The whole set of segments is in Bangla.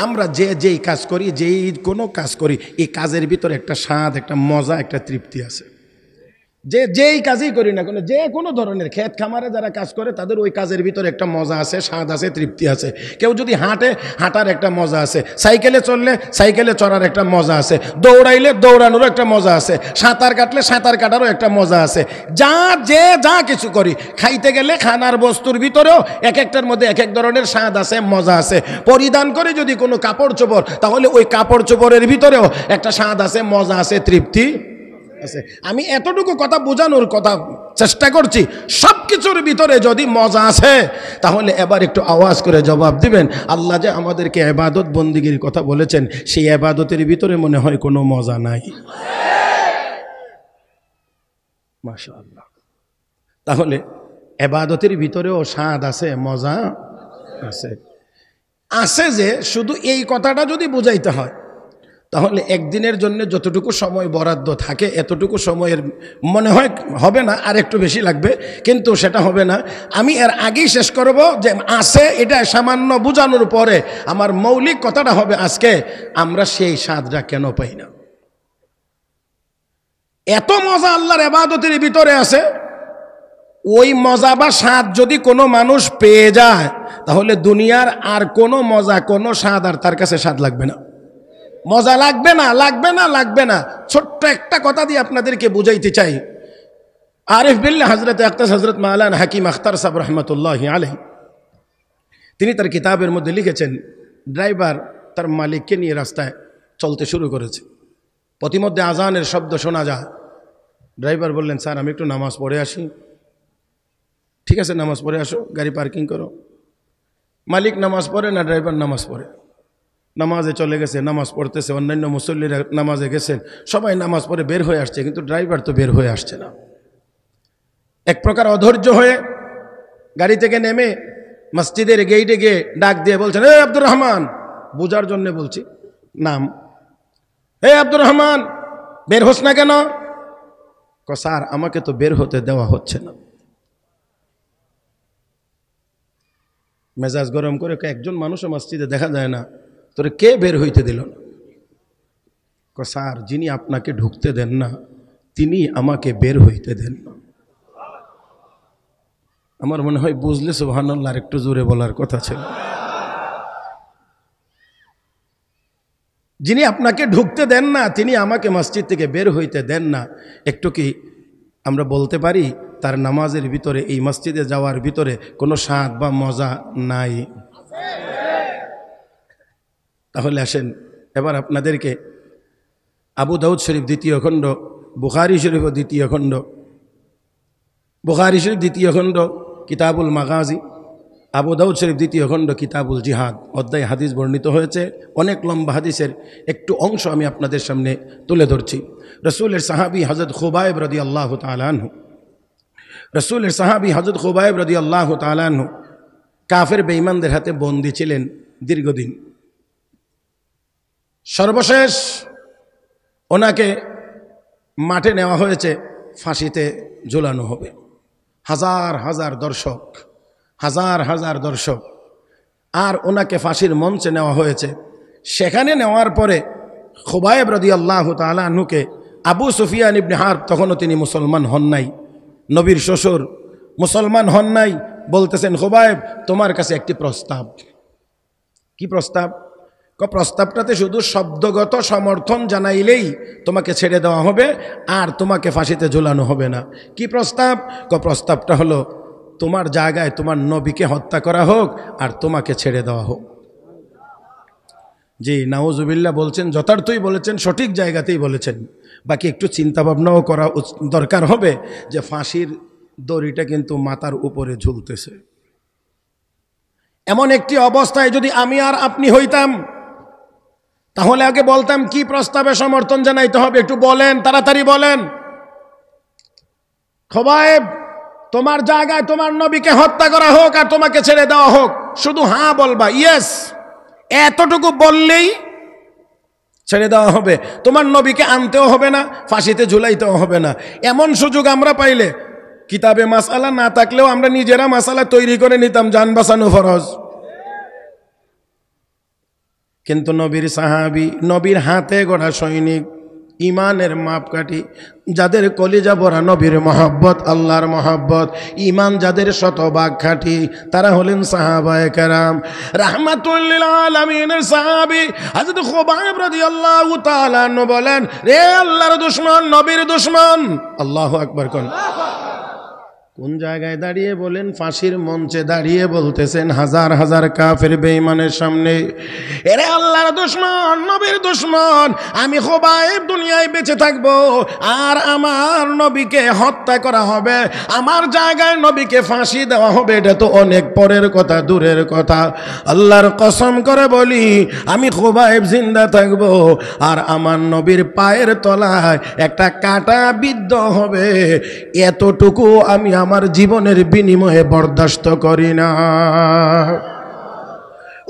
আমরা যেই কাজ করি, যেই কোনো কাজ করি, এই কাজের ভিতরে একটা স্বাদ, একটা মজা, একটা তৃপ্তি আছে। যেই কাজই করি না কোনো, যে কোনো ধরনের ক্ষেত খামারে যারা কাজ করে তাদের ওই কাজের ভিতরে একটা মজা আছে, স্বাদ আছে, তৃপ্তি আছে। কেউ যদি হাঁটে, হাঁটার একটা মজা আছে, সাইকেলে চললে সাইকেলে চড়ার একটা মজা আছে, দৌড়াইলে দৌড়ানোরও একটা মজা আছে, সাঁতার কাটলে সাঁতার কাটারও একটা মজা আছে। যা কিছু করি, খাইতে গেলে খানার বস্তুর ভিতরেও এক একটার মধ্যে এক এক ধরনের স্বাদ আছে, মজা আছে। পরিধান করে যদি কোনো কাপড় চোপড়, তাহলে ওই কাপড় চোপড়ের ভিতরেও একটা স্বাদ আছে, মজা আছে, তৃপ্তি আছে। আমি এতটুকু কথা বোঝানোর কথা চেষ্টা করছি, সব কিছুর ভিতরে যদি মজা আছে, তাহলে এবার একটু আওয়াজ করে জবাব দিবেন, আল্লাহ যে আমাদেরকে ইবাদত বন্দেগীর কথা বলেছেন, সেই ইবাদতের ভিতরে মনে হয় কোনো মজা নাই। মাশাআল্লাহ। তাহলে ইবাদতের ভিতরেও স্বাদ আছে, মজা আছে যে শুধু এই কথাটা যদি বুঝাইতে হয়, তাহলে একদিনের জন্য যতটুকু সময় বরাদ্দ থাকে, এতটুকু সময়ের মনে হয় হবে না, আর একটু বেশি লাগবে, কিন্তু সেটা হবে না। আমি এর আগেই শেষ করব যে আছে, এটা সামান্য বোঝানোর পরে আমার মৌলিক কথাটা হবে আজকে আমরা সেই স্বাদটা কেন পাই না। এত মজা আল্লাহর ইবাদতের ভিতরে আছে, ওই মজা বা স্বাদ যদি কোনো মানুষ পেয়ে যায়, তাহলে দুনিয়ার আর কোনো মজা, কোনো স্বাদ আর তার কাছে স্বাদ লাগবে না, মজা লাগবে না। ছোট্ট একটা কথা দিয়ে আপনাদেরকে বুঝাইতে চাই। আরিফ বিল্লাহ হযরত আক্তাস হযরত মাওলানা হাকিম আখতার সাহেব রহমতুল্লাহ আলাইহি, তিনি তার কিতাবের মধ্যে লিখেছেন, ড্রাইভার তার মালিককে নিয়ে রাস্তায় চলতে শুরু করেছে। প্রতিমধ্যে আজানের শব্দ শোনা যায়। ড্রাইভার বললেন, স্যার আমি একটু নামাজ পড়ে আসি। ঠিক আছে, নামাজ পড়ে আসো, গাড়ি পার্কিং করো। মালিক নামাজ পড়ে না, ড্রাইভার নামাজ পড়ে। নামাজে চলে গেছে, নামাজ পড়তেছে, অন্যান্য মুসল্লিরা নামাজে গেছেন, সবাই নামাজ পড়ে বের হয়ে আসছে, কিন্তু ড্রাইভার তো বের হয়ে আসছে না। এক প্রকার অধৈর্য হয়ে গাড়ি থেকে নেমে মসজিদের গেইটে গিয়ে ডাক দিয়ে বলছেন, এ আব্দুর রহমান, বোঝার জন্য বলছি নাম, হে আব্দুর রহমান, বের হোস না কেন? স্যার আমাকে তো বের হতে দেওয়া হচ্ছে না। মেজাজ গরম করে, একজন মানুষও মসজিদে দেখা যায় না, তোরে কে বের হইতে দিল না? স্যার যিনি আপনাকে ঢুকতে দেন না, তিনি আমাকে বের হইতে দেন না। আমার মনে হয় বুঝলে সুবহানাল্লাহ আর একটু জোরে বলার কথা ছিল। যিনি আপনাকে ঢুকতে দেন না, তিনি আমাকে মসজিদ থেকে বের হইতে দেন না। একটু কি আমরা বলতে পারি তার নামাজের ভিতরে, এই মসজিদে যাওয়ার ভিতরে কোনো স্বাদ বা মজা নাই? তাহলে আসেন এবার আপনাদেরকে আবু দাউদ শরীফ দ্বিতীয় খণ্ড, বুখারী শরীফ দ্বিতীয় খণ্ড, বুখারী শরীফ দ্বিতীয় খণ্ড কিতাবুল মাগাজি, আবু দাউদ শরীফ দ্বিতীয় খণ্ড কিতাবুল জিহাদ অধ্যায় হাদিস বর্ণিত হয়েছে। অনেক লম্বা হাদিসের একটু অংশ আমি আপনাদের সামনে তুলে ধরছি। রসুলের সাহাবী হযরত খুবাইব রাদিয়াল্লাহু তাআলা আনহু, রসুলের সাহাবী হযরত খুবাইব রাদিয়াল্লাহু তাআলা আনহু কাফের বেঈমানদের হাতে বন্দী ছিলেন দীর্ঘদিন। সর্বশেষ ওনাকে মাঠে নেওয়া হয়েছে, ফাঁসিতে ঝুলানো হবে। হাজার হাজার দর্শক, আর ওনাকে ফাঁসির মঞ্চে নেওয়া হয়েছে। সেখানে নেওয়ার পরে খুবাইব রাদিয়াল্লাহু তাআলা আনহুকে আবু সুফিয়ান ইবনে হারব, তখনও তিনি মুসলমান হন নাই, নবীর শ্বশুর, মুসলমান হন নাই, বলতেছেন, খুবাইব তোমার কাছে একটি প্রস্তাব। কি প্রস্তাব? প্রস্তাবটাতে শুধু শব্দগত সমর্থন জানাইলেই তোমাকে ছেড়ে দেওয়া হবে, আর তোমাকে ফাঁসিতে ঝুলানো হবে না। কি প্রস্তাব? প্রস্তাবটা হলো তোমার জায়গায় তোমার নবীকে হত্যা করা হোক, আর তোমাকে ছেড়ে দেওয়া হোক। জি নাউজুবিল্লাহ বলছেন, যথার্থই বলেছেন, সঠিক জায়গাতেই বলেছেন। বাকি একটু চিন্তা ভাবনাও করা দরকার হবে যে ফাঁসির দড়িটা কিন্তু মাথার উপরে ঝুলতেছে। এমন একটি অবস্থায় যদি আমি আর আপনি হইতাম, তাহলে আগে বলতাম কি প্রস্তাবে সমর্থন জানাইতে হবে, একটু বলেন, তাড়াতাড়ি বলেন। খুবাইব তোমার জায়গায় তোমার নবীকে হত্যা করা হোক, আর তোমাকে ছেড়ে দেওয়া হোক, শুধু হ্যাঁ বলবা, ইয়েস, এতটুকু বললেই ছেড়ে দেওয়া হবে। তোমার নবীকে আনতেও হবে না, ফাঁসিতে ঝুলাইতেও হবে না। এমন সুযোগ আমরা পাইলে, কিতাবে মাসালা না থাকলেও আমরা নিজেরা মাসালা তৈরি করে নিতাম, জান বাঁচানো ফরজ। কিন্তু নবীর সাহাবী, নবীর হাতে গড়া সৈনিক, ইমানের মাপকাঠি, যাদের কলিজা ভরা নবীর মহব্বত, আল্লাহর মহব্বত, ইমান যাদের শতভাগ খাঁটি, তারা হলেন সাহাবায়ে কেরাম। রাহমাতুল লিল আলামিনের সাহাবী হযরত খুবাইব রাদিয়াল্লাহু তাআলা আনহু বলেন, রে আল্লাহর দুশমন, নবীর দুশমন, আল্লাহু আকবার কোন কোন জায়গায় দাঁড়িয়ে বলেন? ফাঁসির মঞ্চে দাঁড়িয়ে বলতেছেন হাজার হাজার কাফের বেঈমানের সামনে, এরে আল্লাহর দুশমন, নবীর দুশমন, আমি খুবাইব দুনিয়ায় বেঁচে থাকবো আর আমার নবীকে হত্যা করা হবে, আমার জায়গায় নবীকে ফাঁসি দেওয়া হবে, এটা তো অনেক পরের কথা, দূরের কথা। আল্লাহর কসম করে বলি, আমি খুবাইব জিন্দা থাকবো আর আমার নবীর পায়ের তলায় একটা কাঁটা বিদ্ধ হবে, এতটুকু আমি আমার জীবনের বিনিময়ে বরদাস্ত করি না।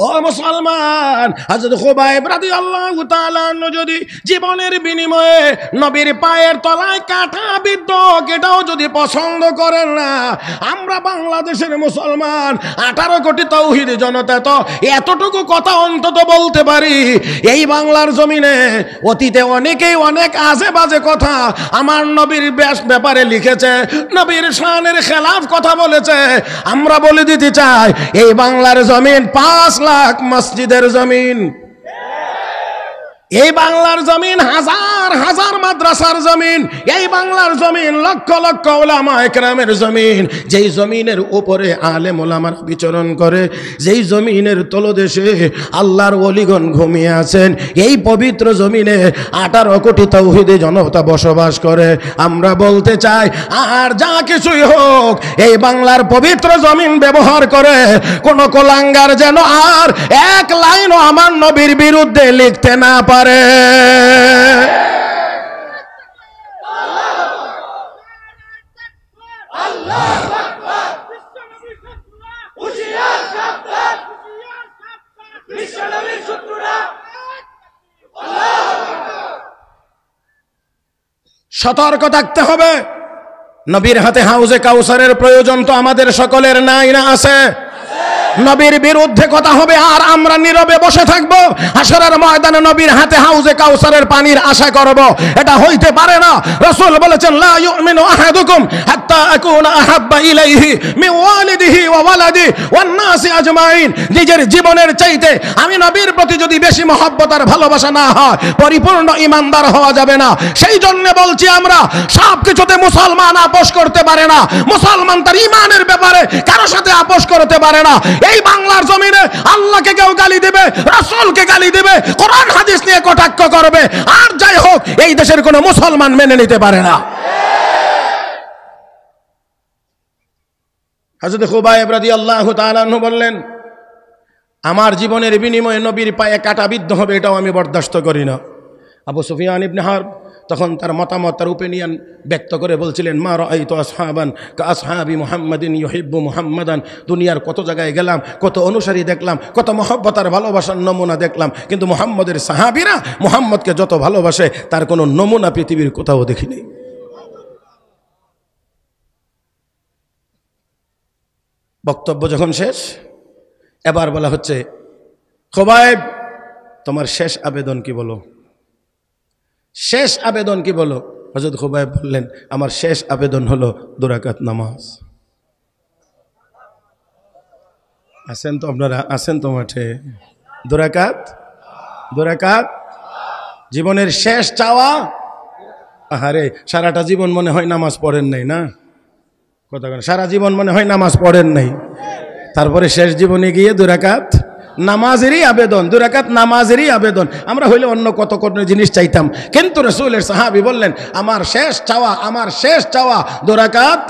ও মুসলমান, হযরত খুবাইব রাদিয়াল্লাহু তাআলা আনহু যদি জীবনের বিনিময়ে নবীর পায়ের তলায় কাঁটা বিদ্ধ, এটাও যদি পছন্দ করেন না, আমরা বাংলাদেশের মুসলমান 18 কোটি তাওহীদ জনতা তো এতটুকু কথা অন্তত বলতে পারি, এই বাংলার জমিনে অতীতে অনেকেই অনেক আজে বাজে কথা আমার নবীর ব্যাপারে লিখেছে, নবীর শানের খেলাফ কথা বলেছে। আমরা বলে দিতে চাই, এই বাংলার জমিন 5 লাখ মসজিদের জমিন, এই বাংলার জমিন হাজার হাজার মাদ্রাসার জমিন, এই বাংলার জমিন লক্ষ লক্ষ উলামায়ে কেরামের জমিন, যেই জমিনের উপরে আলেম ওলামারা বিচরণ করে, যেই জমিনের তলদেশে আল্লাহর ওলিগণ ঘুমিয়ে আছেন, এই পবিত্র জমিনে 18 কোটি তাওহীদি জনতা বসবাস করে। আমরা বলতে চাই, আর যা কিছুই হোক, এই বাংলার পবিত্র জমিন ব্যবহার করে কোন কোলাঙ্গার যেন আর এক লাইনও আমার নবীর বিরুদ্ধে লিখতে না পারে। সতর্ক থাকতে হবে। নবীর হাতে হাউজে কাউসারের প্রয়োজন তো আমাদের সকলের নাই না আছে? নবীর বিরুদ্ধে কথা হবে আর আমরা নীরবে বসে থাকবো? হাসরের ময়দানে নবীর হাতে হাউজে কাউসারের পানির আশা করব, এটা হইতে পারে না। রাসূল বলেছেন, লা ইউমিনু আহাদুকুম হাত্তা আকুনা আহাব্বা ইলাইহি মিন ওয়ালিদিহি ওয়া ওয়ালাদিহি ওয়ান নাসি আজমাইন। নিজের জীবনের চাইতে আমি নবীর প্রতি যদি বেশি মহব্বত আর ভালোবাসা না হয়, পরিপূর্ণ ঈমানদার হওয়া যাবে না। সেই জন্য বলছি, আমরা সব কিছুতে মুসলমান আপোষ করতে পারে না, মুসলমান তার ঈমানের ব্যাপারে কারোর সাথে আপোষ করতে পারে না। এই বাংলার জমিনে আল্লাহকে কেউ গালি দেবে, রাসূলকে গালি দেবে, কোরআন হাদিস নিয়ে কটাক্ষ করবে, আর যাই হোক, এই দেশের কোনো মুসলমান মেনে নিতে পারে না। হযরত খুবাইব রাদিয়াল্লাহু তাআলা আনহু বললেন, আমার জীবনের বিনিময়ে নবীর পায়ে কাঁটা বিদ্ধ হবে, এটাও আমি বরদাস্ত করি না। আবু সুফিয়ান ইবনে হারব তখন তার মতামত, তার ওপিনিয়ন ব্যক্ত করে বলছিলেন, মা রাআইতু আসহাবান কা আসহাবি মুহাম্মাদিন ইউহিব্বু মুহাম্মাদান। দুনিয়ার কত জায়গায় গেলাম, কত অনুসারী দেখলাম, কত মহব্বত আর ভালোবাসার নমুনা দেখলাম, কিন্তু মুহাম্মদের সাহাবীরা মুহাম্মদকে যত ভালোবাসে তার কোনো নমুনা পৃথিবীর কোথাও দেখিনি। বক্তব্য যখন শেষ, এবার বলা হচ্ছে, খুবাইব তোমার শেষ আবেদন কি বলো, শেষ আবেদন কি বলো? হযরত খুবাইব বললেন, আমার শেষ আবেদন হলো 2 রাকাত নামাজ। আছেন তো আপনারা? আছেন তো মাঠে? 2 রাকাত জীবনের শেষ চাওয়া। আহারে, সারাটা জীবন মনে হয় নামাজ পড়েন নাই না? কথা বলেন, সারা জীবন মনে হয় নামাজ পড়েন নাই, তারপরে শেষ জীবনে গিয়ে 2 রাকাত নামাজেরই আবেদন, 2 রাকাত নামাজেরই আবেদন। আমরা হইলে অন্য কত কত জিনিস চাইতাম, কিন্তু রাসূলের সাহাবী বললেন, আমার শেষ চাওয়া, আমার শেষ চাওয়া 2 রাকাত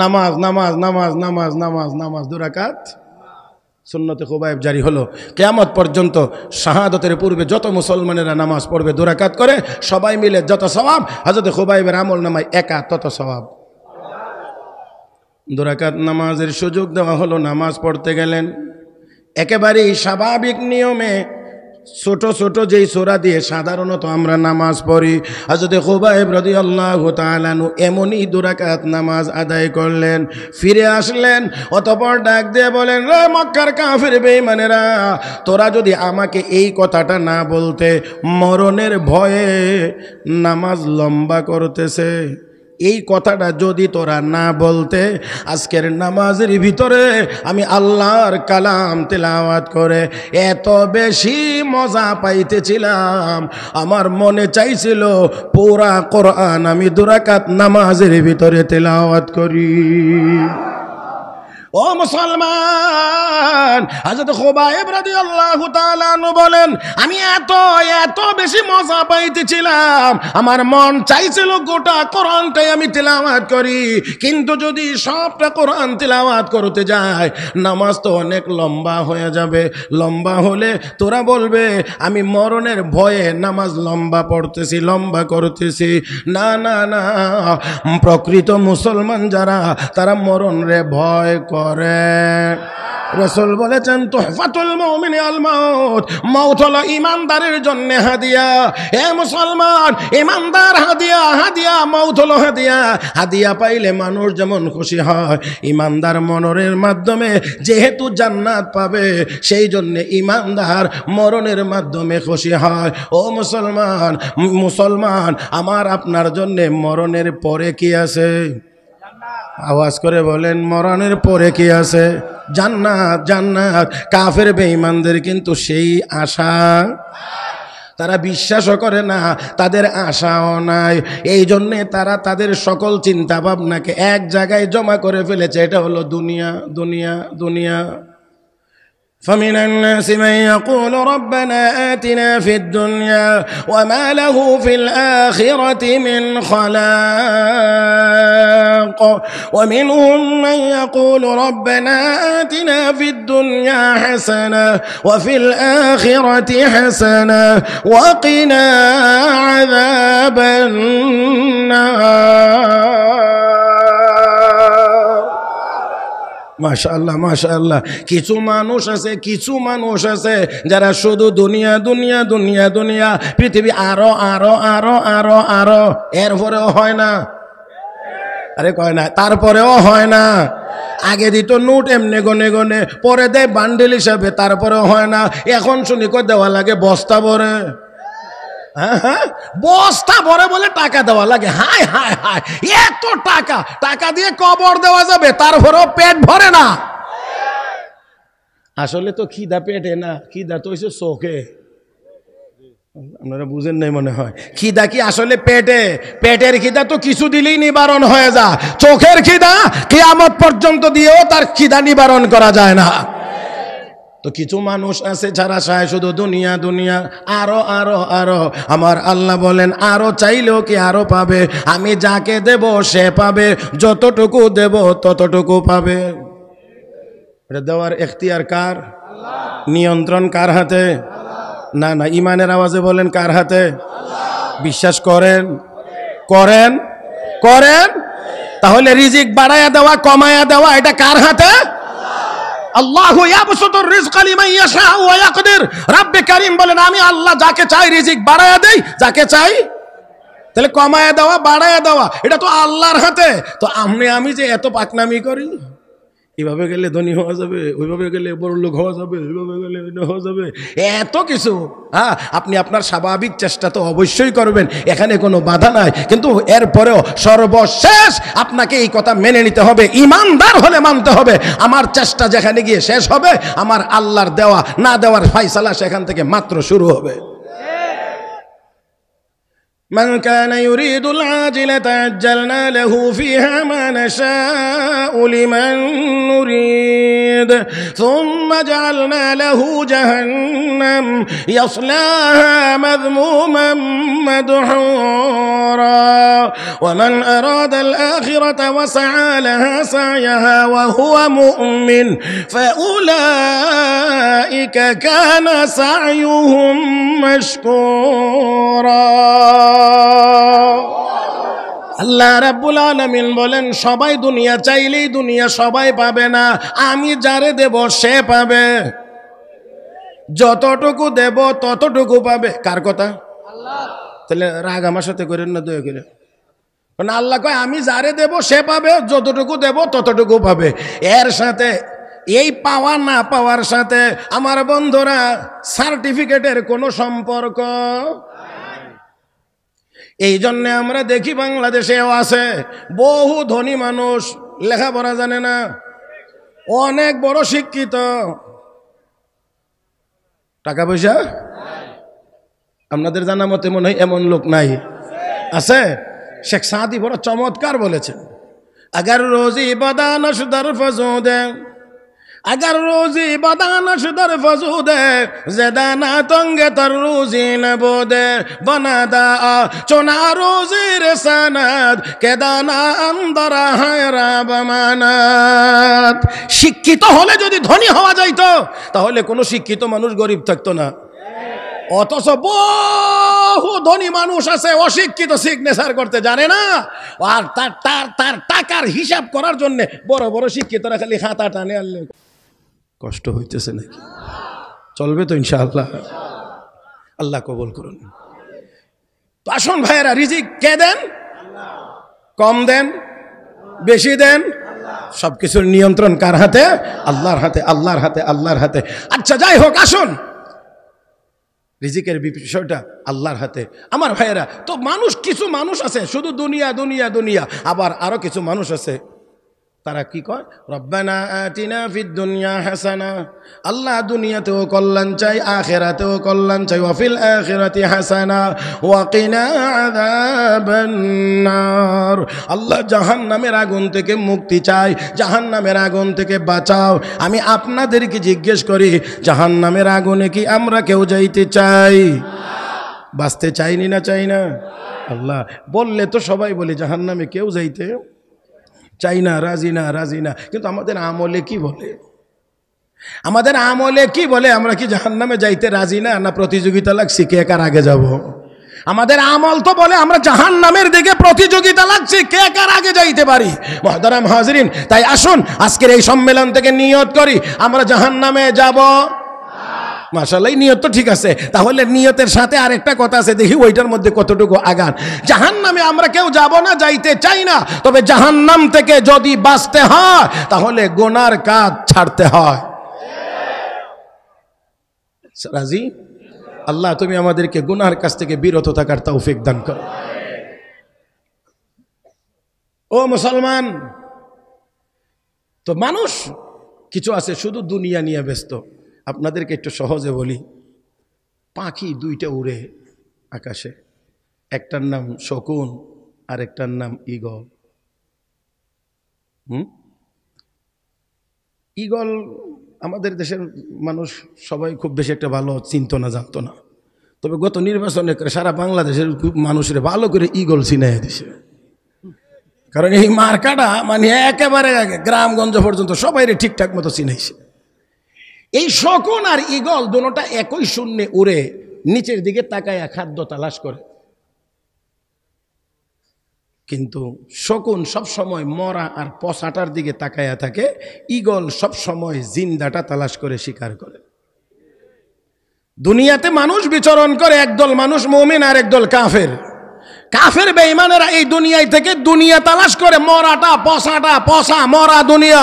নামাজ, নামাজ, নামাজ, নামাজ, নামাজ, নামাজ, 2 রাকাত। সুন্নতে খুবাইব জারি হলো। কিয়ামত পর্যন্ত শাহাদাতের পূর্বে যত মুসলমানেরা নামাজ পড়বে 2 রাকাত করে, সবাই মিলে যত সওয়াব, হযরত খুবাইবের আমল নামায় একা তত সওয়াব। 2 রাকাত নামাজের সুযোগ দেওয়া হলো, নামাজ পড়তে গেলেন। একেবারেই স্বাভাবিক নিয়মে ছোট ছোট যেই সূরা দিয়ে সাধারণত আমরা নামাজ পড়ি, হযরত খুবাইব রাদিয়াল্লাহু তাআলা আনহু এমনই 2 রাকাত নামাজ আদায় করলেন, ফিরে আসলেন, অতঃপর ডাক দিয়ে বলেন, রে মক্কার কাফির বেঈমানেরা, তোরা যদি আমাকে এই কথাটা না বলতে, মরণের ভয়ে নামাজ লম্বা করতেছে, এই কথাটা যদি তোরা না বলতে, আজকের নামাজের ভিতরে আমি আল্লাহর কালাম তেলাওয়াত করে এত বেশি মজা পাইতেছিলাম, আমার মনে চাইছিল পুরা কোরআন আমি 2 রাকাত নামাজের ভিতরে তেলাওয়াত করি। ও মুসলমান, হযরত খুবাইব রাদিয়াল্লাহু তাআলা আনহু বলেন, আমি এত বেশি মজা পাইতেছিলাম, আমার মন চাইছিল গোটা কোরআনটাই আমি তেলাওয়াত করি, কিন্তু যদি সবটা কোরআন তেলাওয়াত করতে যায় নামাজ তো অনেক লম্বা হয়ে যাবে, লম্বা হলে তোরা বলবে আমি মরণের ভয়ে নামাজ লম্বা পড়তেছি, লম্বা করতেছি। না না না, প্রকৃত মুসলমান যারা তারা মরণরে ভয় করে। রাসূল বলেছেন, তুহফাতুল মুমিনি আল মাউত, মউত হলো ঈমানদারের জন্য হাদিয়া। হে মুসলমান, ঈমানদার হাদিয়া, হাদিয়া মউত হলো হাদিয়া। হাদিয়া পাইলে মানুষ যেমন খুশি হয়, ঈমানদার মরণের মাধ্যমে যেহেতু জান্নাত পাবে, সেই জন্য ঈমানদার মরণের মাধ্যমে খুশি হয়। ও মুসলমান, মুসলমান আমার আপনার জন্য মরণের পরে কি আছে? আওয়াজ করে বলেন, মরণের পরে কি আছে? জান্নাত, জান্নাত। কাফের বেঈমানদের কিন্তু সেই আশা, তারা বিশ্বাসও করে না, তাদের আশাও নাই, এই জন্যে তারা তাদের সকল চিন্তা ভাবনাকে এক জায়গায় জমা করে ফেলেছে, এটা হলো দুনিয়া, দুনিয়া, দুনিয়া। فمن الناس من يقول ربنا آتنا في الدنيا وما له في الآخرة من خلاق ومنهم من يقول ربنا آتنا في الدنيا حسنة وفي الآخرة حسنة وقنا عذاب النار। মাশাআল্লাহ, মাশাআল্লাহ। কিছু মানুষ আছে যারা শুধু দুনিয়া, দুনিয়া, দুনিয়া, দুনিয়া, পৃথিবী আরো আরো আরো আরো আরো, এরপরেও হয় না, আরে কয় না, তারপরেও হয় না। আগে দিত নোট এমনি গনে গনে, পরে দেয় বান্ডেল হিসাবে, তারপরেও হয় না। এখন শুনি কই দেওয়া লাগে বস্তা ভরে। হ্যাঁ হ্যাঁ, বস্তা ভরে বলে টাকা দেওয়া লাগে। হায় হায় হায়, এত টাকা, টাকা দিয়ে কবর দেওয়া যাবে, তারপরেও পেট ভরে না। আসলে তো খিদা পেটে না, খিদা তো হইছে চোখে। আপনারা বুঝেন নাই মনে হয়। খিদা কি আসলে পেটে? পেটের খিদা তো কিছু দিলেই নিবারণ হয়ে যায়, চোখের খিদা কিয়ামত পর্যন্ত দিয়েও তার খিদা নিবারণ করা যায় না। তো কিছু মানুষ আছে যারা চায় শুধু দুনিয়া, দুনিয়া, আরো আরো আরো। আমার আল্লাহ বলেন, আরো চাইলেও কি আরো পাবে? আমি যাকে দেব সে পাবে, যতটুকু দেব ততটুকু পাবে। এটা দেওয়ার এখতিয়ার কার? নিয়ন্ত্রণ কার হাতে? না না, ইমানের আওয়াজে বলেন, কার হাতে? বিশ্বাস করেন? করেন? করেন? তাহলে রিজিক বাড়ায়া দেওয়া, কমায়া দেওয়া, এটা কার হাতে? আল্লাহু ইয়াবসুতুর রিজকা লিমান ইয়াশাউ ওয়া ইয়াকদির। রব্বে কারীম বলেন, আমি আল্লাহ যাকে চাই রিজিক বাড়ায়া দেই, যাকে চাই। তাহলে কমায়া দেওয়া, বাড়ায়া দেওয়া, এটা তো আল্লাহর হাতে। তো আমি যে এত পাকনামি করি, এইভাবে গেলে ধনী হওয়া যাবে, ওইভাবে গেলে বড় লোক হওয়া যাবে, ওইভাবে গেলে হওয়া যাবে, এত কিছু। হ্যাঁ, আপনি আপনার স্বাভাবিক চেষ্টা তো অবশ্যই করবেন, এখানে কোনো বাধা নাই, কিন্তু এরপরেও সর্বশেষ আপনাকে এই কথা মেনে নিতে হবে, ইমানদার হলে মানতে হবে। আমার চেষ্টা যেখানে গিয়ে শেষ হবে, আমার আল্লাহর দেওয়া না দেওয়ার ফায়সালা সেখান থেকে মাত্র শুরু হবে। من كان يريد العاجلة عجلنا له فيها ما نشاء لمن نريد ثم جعلنا له جهنم يصلاها مذموما مدحورا ومن أراد الآخرة وسعى لها سعيها وهو مؤمن فأولئك كان سعيهم مشكورا। আল্লাহ রাব্বুল আলামিন বলেন, সবাই দুনিয়া চাইলেই দুনিয়া সবাই পাবে না, আমি যারে দেব সে পাবে। যতটুকু দেব ততটুকু পাবে। কার কথা? তাহলে রাগ আমার সাথে করেন না দয়া করে। মানে আল্লাহ কয় আমি যারে দেব সে পাবে, যতটুকু দেব ততটুকু পাবে। এর সাথে এই পাওয়া না পাওয়ার সাথে আমার বন্ধুরা সার্টিফিকেটের কোনো সম্পর্ক। এই জন্য আমরা দেখি বাংলাদেশেও আছে বহু ধনী মানুষ, লেখাপড়া জানে না, অনেক বড় শিক্ষিত, টাকা পয়সা। আপনাদের জানা মতে মনে হয় এমন লোক নাই? আছে। শেখ সাদি বড় চমৎকার বলেছেন, আগার রোজি বাদানশ দর ফজুদে, আগার রোজি বাদানশ দর ফজুদে, জেদানা তঙ্গে তর রোজি নবোদে, বনাদা চোনা রোজি রেসানাদ, কেদানা আন্দরা হায়রা বামানাত। শিক্ষিত হলে যদি ধনী হওয়া যাইতো তাহলে কোনো শিক্ষিত মানুষ গরিব থাকতো না। অথচ বহু ধনী মানুষ আছে অশিক্ষিত, সিগনেচার করতে জানে না, আর তার টাকার হিসাব করার জন্য বড় বড় শিক্ষিতরা খালি খাতা টানে। আনলে কষ্ট হইতেছে নাকি? চলবে তো ইনশাআল্লাহ? আল্লাহ কবুল করুন। তো আসুন ভাইয়েরা, রিজিক কে দেন? কম দেন, বেশি দেন, সবকিছুর নিয়ন্ত্রণ কার হাতে? আল্লাহর হাতে, আল্লাহর হাতে, আল্লাহর হাতে। আচ্ছা যাই হোক, আসুন, রিজিকের বিষয়টা আল্লাহর হাতে। আমার ভাইয়েরা, তো মানুষ, কিছু মানুষ আছে শুধু দুনিয়া দুনিয়া দুনিয়া, আবার আরো কিছু মানুষ আছে তারা কি কয়, রব্বানা আতিনা ফিদ দুনিয়া হাসানা। আল্লাহ দুনিয়াতেও কল্যাণ চাই, আখিরাতেও কল্যাণ চাই, ওয়া ফিল আখিরাতি হাসানা ওয়া কিনা আযাবান নার। আল্লাহ জাহান্নামের আগুন থেকে মুক্তি চাই, জাহান্নামের আগুন থেকে বাঁচাও। আমি আপনাদেরকে জিজ্ঞেস করি, জাহান্নামের আগুনে কি আমরা কেউ যাইতে চাই? বাঁচতে চাইনি না? চাই না? আল্লাহ বললে তো সবাই বলি জাহান্নামে কেউ যাইতে চাই না, রাজি না, রাজি না। কিন্তু আমাদের আমলে কি বলে? আমাদের আমলে কি বলে? আমরা কি জাহান্নামে যাইতে রাজি না? না প্রতিযোগিতা লাগছি কে কার আগে যাব? আমাদের আমল তো বলে আমরা জাহান্নামের দিকে প্রতিযোগিতা লাগছি, কে কার আগে যাইতে পারি। মুহতারাম হাজিরিন, তাই আসুন আজকের এই সম্মেলন থেকে নিয়ত করি আমরা জাহান্নামে যাব। মাশাআল্লাহ, নিয়ত তো ঠিক আছে। তাহলে নিয়তের সাথে আরেকটা কথা আছে, দেখি ওইটার মধ্যে কতটুকু আগান। জাহান্নামে আমরা কেউ যাব না, যাইতে চাই না। তবে জাহান্নাম থেকে যদি বাঁচতে হয় তাহলে গুনার কাজ ছাড়তে হয়। রাজি? আল্লাহ তুমি আমাদেরকে গুনার কাছ থেকে বিরত থাকার তৌফিক দান করো। ও মুসলমান, তো মানুষ কিছু আছে শুধু দুনিয়া নিয়ে ব্যস্ত। আপনাদেরকে একটু সহজে বলি, পাখি দুইটা উড়ে আকাশে, একটার নাম শকুন আর একটার নাম ঈগল। ঈগল আমাদের দেশের মানুষ সবাই খুব বেশি একটা ভালো চিনত না, জানতো না। তবে গত নির্বাচনে সারা বাংলাদেশের মানুষের ভালো করে ঈগল চিনাই দিছে। কারণ এই মার্কাটা মানে একেবারে গ্রামগঞ্জ পর্যন্ত সবাই ঠিকঠাক মতো চিনাইছে। এই শকুন আর ঈগল দুটোটা একই শূন্যে উড়ে নিচের দিকে তাকায়া খাদ্য তালাশ করে, কিন্তু শকুন সব সময় মরা আর পচাটার দিকে তাকায়া থাকে, ঈগল সব সময় জিন্দাটা তালাশ করে শিকার করে। দুনিয়াতে মানুষ বিচরণ করে, একদল মানুষ মুমিন আর একদল কাফের। কাফের বেঈমানেরা এই দুনিয়ায় থেকে দুনিয়া তালাশ করে, মরাটা পচাটা, পচা মরা দুনিয়া,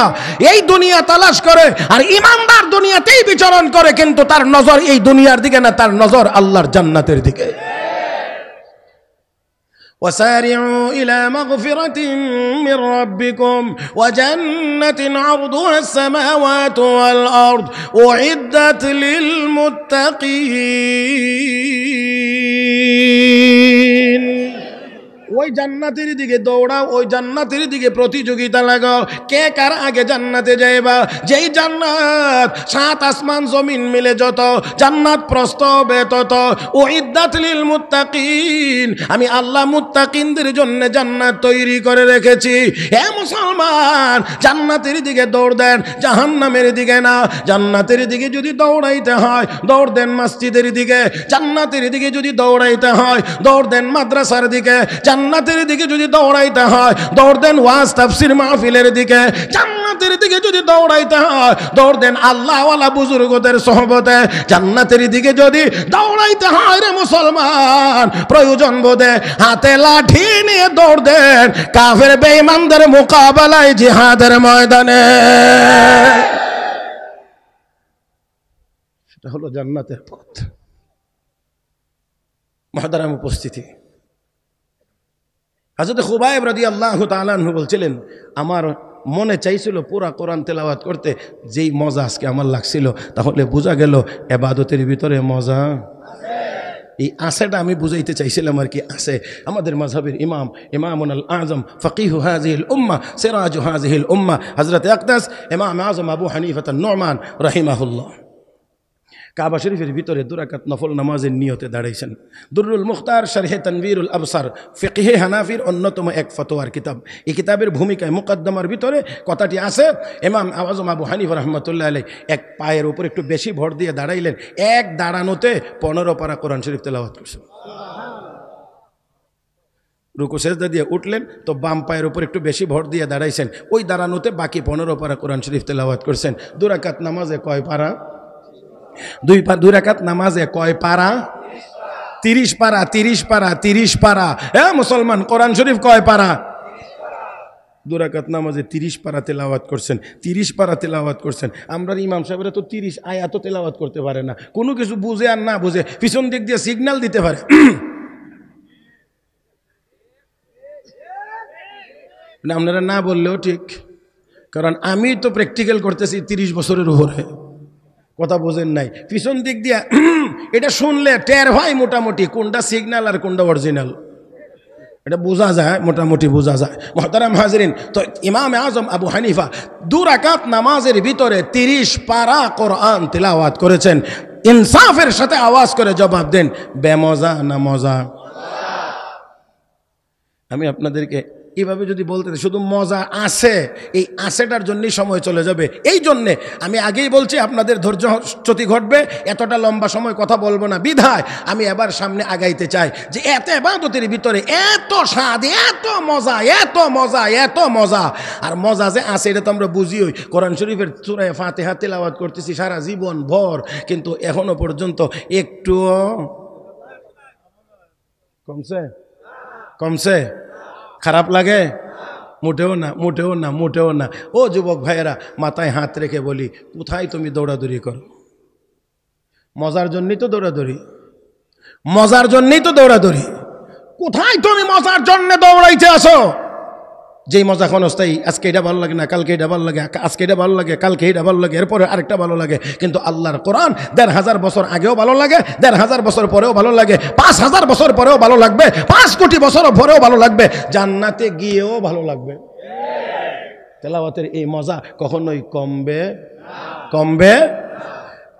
এই দুনিয়া তালাশ করে। আর ঈমানদার দুনিয়াতেই বিচরণ করে, কিন্তু তার নজর এই দুনিয়ার দিকে না, তার নজর আল্লাহর জান্নাতের দিকে। وسارعوا إلى مغفرة من ربكم وجنة عرضها السماوات والأرض أعدت للمتقين। ওই জান্নাতের দিকে দৌড়াও, ওই জান্নাতের দিকে প্রতিযোগিতা লাগাও, কে কার আগে জান্নাতে যাইবা। যেই জান্নাত 7 আসমান জমিন মিলে যত জান্নাত প্রস্থ হবে তত। উইদ্দাত লিল মুত্তাকিন, আমি আল্লাহ মুত্তাকিনদের জন্য জান্নাত তৈরি করে রেখেছি। হে মুসলমান, জান্নাতের দিকে দৌড় দেন, জাহান্নামের দিকে না। জান্নাতের দিকে যদি দৌড়াইতে হয় দৌড় দেন মসজিদের দিকে, জান্নাতের দিকে যদি দৌড়াইতে হয় দৌড় দেন মাদ্রাসার দিকে। জান্নাত জান্নাতের দিকে যদি দৌড়াইতে হয় দৌড় দেন ওয়াজ তাফসীর মাহফিলের দিকে। জান্নাতের দিকে যদি দৌড়াইতে হয় দৌড় দেন আল্লাহওয়ালা বুজুর্গদের সোহবতে। জান্নাতের দিকে যদি দৌড়াইতে হয় রে মুসলমান প্রয়োজন বোধে হাতে লাঠি নিয়ে দৌড় দেন কাফের বেঈমানদের মোকাবেলায় জিহাদের ময়দানে। সেটা হলো জান্নাতের পথ। মুহতারাম উপস্থিতি, হযরত খুবাইব রাদিয়াল্লাহু তাআলা আনহু বলছিলেন আমার মনে চাইছিল পুরা কোরআন তেলাওয়াত করতে, যেই মজা আজকে আমার লাগছিল তাহলে বোঝা গেল ইবাদতের ভিতরে মজা এই আছেটা আমি বুঝাইতে চাইছিলাম আর কি আছে। আমাদের মাযহাবের ইমামুল আযম ফকিহ হাযিহিল উম্মাহ সিরাজু হাযিহিল উম্মাহ হযরত আকদাস ইমাম আযম আবু হানিফা আন-নু'মান রাহিমাহুল্লাহ কাবা শরীফের ভিতরে 2 রাকাত নফল নামাজের নিয়তে দাঁড়াইছেন। দুররুল মুখতার শারহে তানবীরুল আবসার ফিকহে হানাফির অন্যতম এক ফতোয়ার কিতাব। এই কিতাবের ভূমিকায় মুকদ্দমার ভিতরে কথাটি আছে ইমাম আযম আবু হানিফা রাহমাতুল্লাহ আলাইহি এক পায়ের উপর একটু বেশি ভর দিয়ে দাঁড়াইলেন, এক দাঁড়ানোতে 15 পারা কোরআন শরীফ তেলাওয়াত করছেন। রুকু সেজদা দিয়ে উঠলেন তো বাম পায়ের উপর একটু বেশি ভর দিয়ে দাঁড়াইছেন, ওই দাঁড়ানোতে বাকি 15 পারা কোরআন শরীফ তেলাওয়াত করছেন। 2 রাকাত নামাজে কয় পারা? 2 রাকাত নামাজে কয় পারা? 30 পারা। 30 পারা 30 পারা। হ্যাঁ মুসলমান, কোরআন শরীফ কয় পারা? 2 রাকাত নামাজে 30 পারা তেলাওয়াত করছেন। 30 পারা তেলাওয়াত করছেন। আমরা ইমাম সাহেবরা তো 30 আয়াত তেলাওয়াত করতে পারে না, কোনো কিছু বুঝে আর না বুঝে পিছন দিক দিয়ে সিগন্যাল দিতে পারে। আপনারা না বললেও ঠিক, কারণ আমি তো প্র্যাকটিক্যাল করতেছি 30 বছরের উপরে। কথা বোঝেন নাই, পিছন দিক দিয়া এটা শুনলে টের হয় মোটামুটি কোনটা সিগন্যাল আর কোনটা অরিজিনাল, এটা বোঝা যায়, মোটামুটি বোঝা যায়। মুহতারাম হাজিরিন, তো ইমাম আযম আবু হানিফা 2 রাকাত নামাজের ভিতরে 30 পারা কোরআন তিলাওয়াত করেছেন। ইনসাফের সাথে আওয়াজ করে জবাব দেন, বেমজা না মজা? আমি আপনাদেরকে এইভাবে যদি বলতে শুধু মজা আছে, এই আছেটার জন্যই সময় চলে যাবে। এই জন্যে আমি আগেই বলছি আপনাদের ধৈর্যচ্যুতি ঘটবে, এতটা লম্বা সময় কথা বলবো না। বিধায় আমি এবার সামনে আগাইতে চাই যে এত ইবাদতের ভিতরে এত স্বাদ, এত মজা, এত মজা, এত মজা। আর মজা যে আছে এটা তো আমরা বুঝিই। কোরআন শরীফের সূরা ফাতিহা তেলাওয়াত করতেছি সারা জীবন ভর, কিন্তু এখনো পর্যন্ত একটুও কমছে? খারাপ লাগে? মোটেও না, মোটেও না, মোটেও না। ও যুবক ভাইয়েরা, মাথায় হাত রেখে বলি, কোথায় তুমি দৌড়াদৌড়ি করো? মজার জন্যই তো দৌড়াদৌড়ি, মজার জন্যই তো দৌড়াদৌড়ি। কোথায় তুমি মজার জন্য দৌড়াইতে আসো? যেই মজা ক্ষণস্থায়ী, আজকে এটা ভালো লাগে না, কালকে এটা ভালো লাগে, আজকে এটা ভালো লাগে, কালকে এটা ভালো লাগে, এরপরে আরেকটা ভালো লাগে। কিন্তু আল্লাহর কোরআন 1500 বছর আগেও ভালো লাগে, 1500 বছর পরেও ভালো লাগে, 5000 বছর পরেও ভালো লাগবে, 5 কোটি বছর পরেও ভালো লাগবে, জান্নাতে গিয়েও ভালো লাগবে। তেলাওয়াতের এই মজা কখনোই কমবে।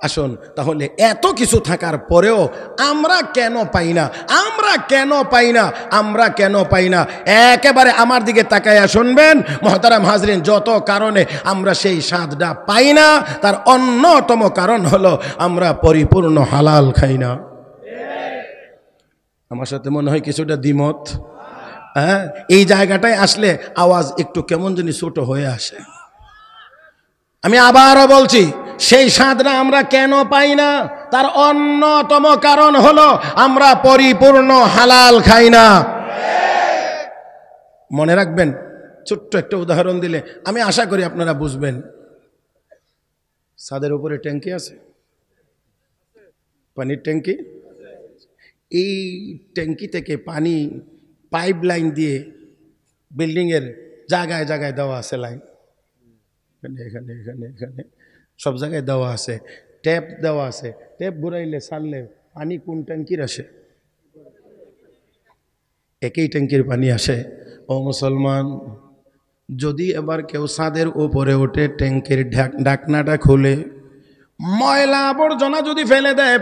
আসুন তাহলে এত কিছু থাকার পরেও আমরা কেন পাই না? আমরা কেন পাই না? একেবারে আমার দিকে তাকায়া শুনবেন মুহতারাম হাজরিন, যত কারণে আমরা সেই স্বাদটা পাই না তার অন্যতম কারণ হলো আমরা পরিপূর্ণ হালাল খাই না। আমার সাথে মনে হয় কিছুটা দ্বিমত। হ্যাঁ, এই জায়গাটায় আসলে আওয়াজ একটু কেমন জানি ছোট হয়ে আসে। আমি আবারও বলছি, সেই স্বাদটা আমরা কেন পাই না তার অন্যতম কারণ হলো আমরা পরিপূর্ণ হালাল খাই না। মনে রাখবেন, ছোট্ট একটা উদাহরণ দিলে আমি আশা করি আপনারা বুঝবেন। ছাদের উপরে ট্যাঙ্কি আছে, পানির ট্যাঙ্কি। এই ট্যাঙ্কি থেকে পানি পাইপ লাইন দিয়ে বিল্ডিংয়ের জায়গায় জায়গায় দেওয়া আছে লাইন, এখানে এখানে এখানে সব জায়গায় দেওয়া আছে। ট্যাপ দেওয়া আছে, ট্যাপ ঘুরাইলে ছাড়লে পানি কোন ট্যাঙ্কির আসে? একই ট্যাঙ্কির পানি আসে। ও মুসলমান, যদি এবার কেউ ছাদের উপরে ওঠে, ট্যাঙ্কির ঢাকনাটা খুলে ময়লা আবর্জনা যদি ফেলে দেয়,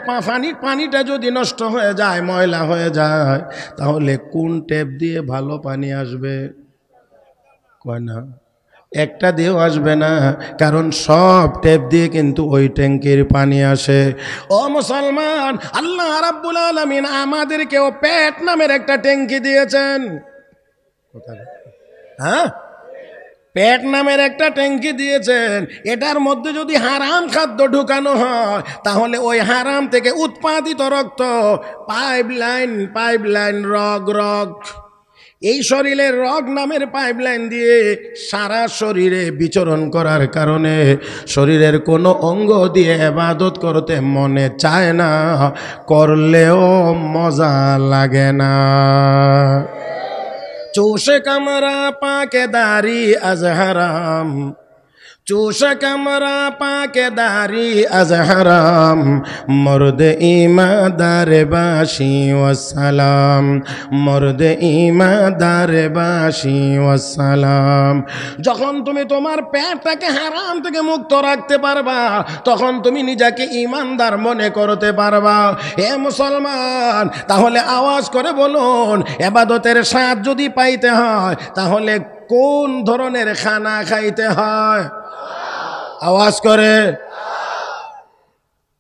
পানিটা যদি নষ্ট হয়ে যায়, ময়লা হয়ে যায়, তাহলে কোন ট্যাপ দিয়ে ভালো পানি আসবে? কয় না, একটা দিয়েও আসবে না, কারণ সব ট্যাপ দিয়ে কিন্তু ওই ট্যাঙ্কির পানি আসে। ও মুসলমান, আল্লাহ রাব্বুল আলামিন আমাদেরকেও পেট নামের একটা ট্যাঙ্কি দিয়েছেন। কোথায়? হ্যাঁ, পেট নামের একটা ট্যাঙ্কি দিয়েছেন, এটার মধ্যে যদি হারাম খাদ্য ঢুকানো হয় তাহলে ওই হারাম থেকে উৎপাদিত রক্ত পাইপলাইন রগ এই শরীরের রগ নামের পাইপলাইন দিয়ে সারা শরীরে বিচরণ করার কারণে শরীরের কোনো অঙ্গ দিয়ে ইবাদত করতে মনে চায় না, করলেও মজা লাগে না। চোষে কামরা পাকেদারি আজ হারাম, চোষে কামরা পাকেদারি আজ হারাম, মর্দ ইমাদার বাসি ওয়াসালাম, মর্দ ইমাদার বাসি ওয়াসালাম। যখন তুমি তোমার পেটটাকে হারাম থেকে মুক্ত রাখতে পারবা তখন তুমি নিজেকে ইমানদার মনে করতে পারবা। হে মুসলমান, তাহলে আওয়াজ করে বলুন, ইবাদতের স্বাদ যদি পাইতে হয় তাহলে কোন ধরনের খানা খাইতে হয়? আওয়াজ করে।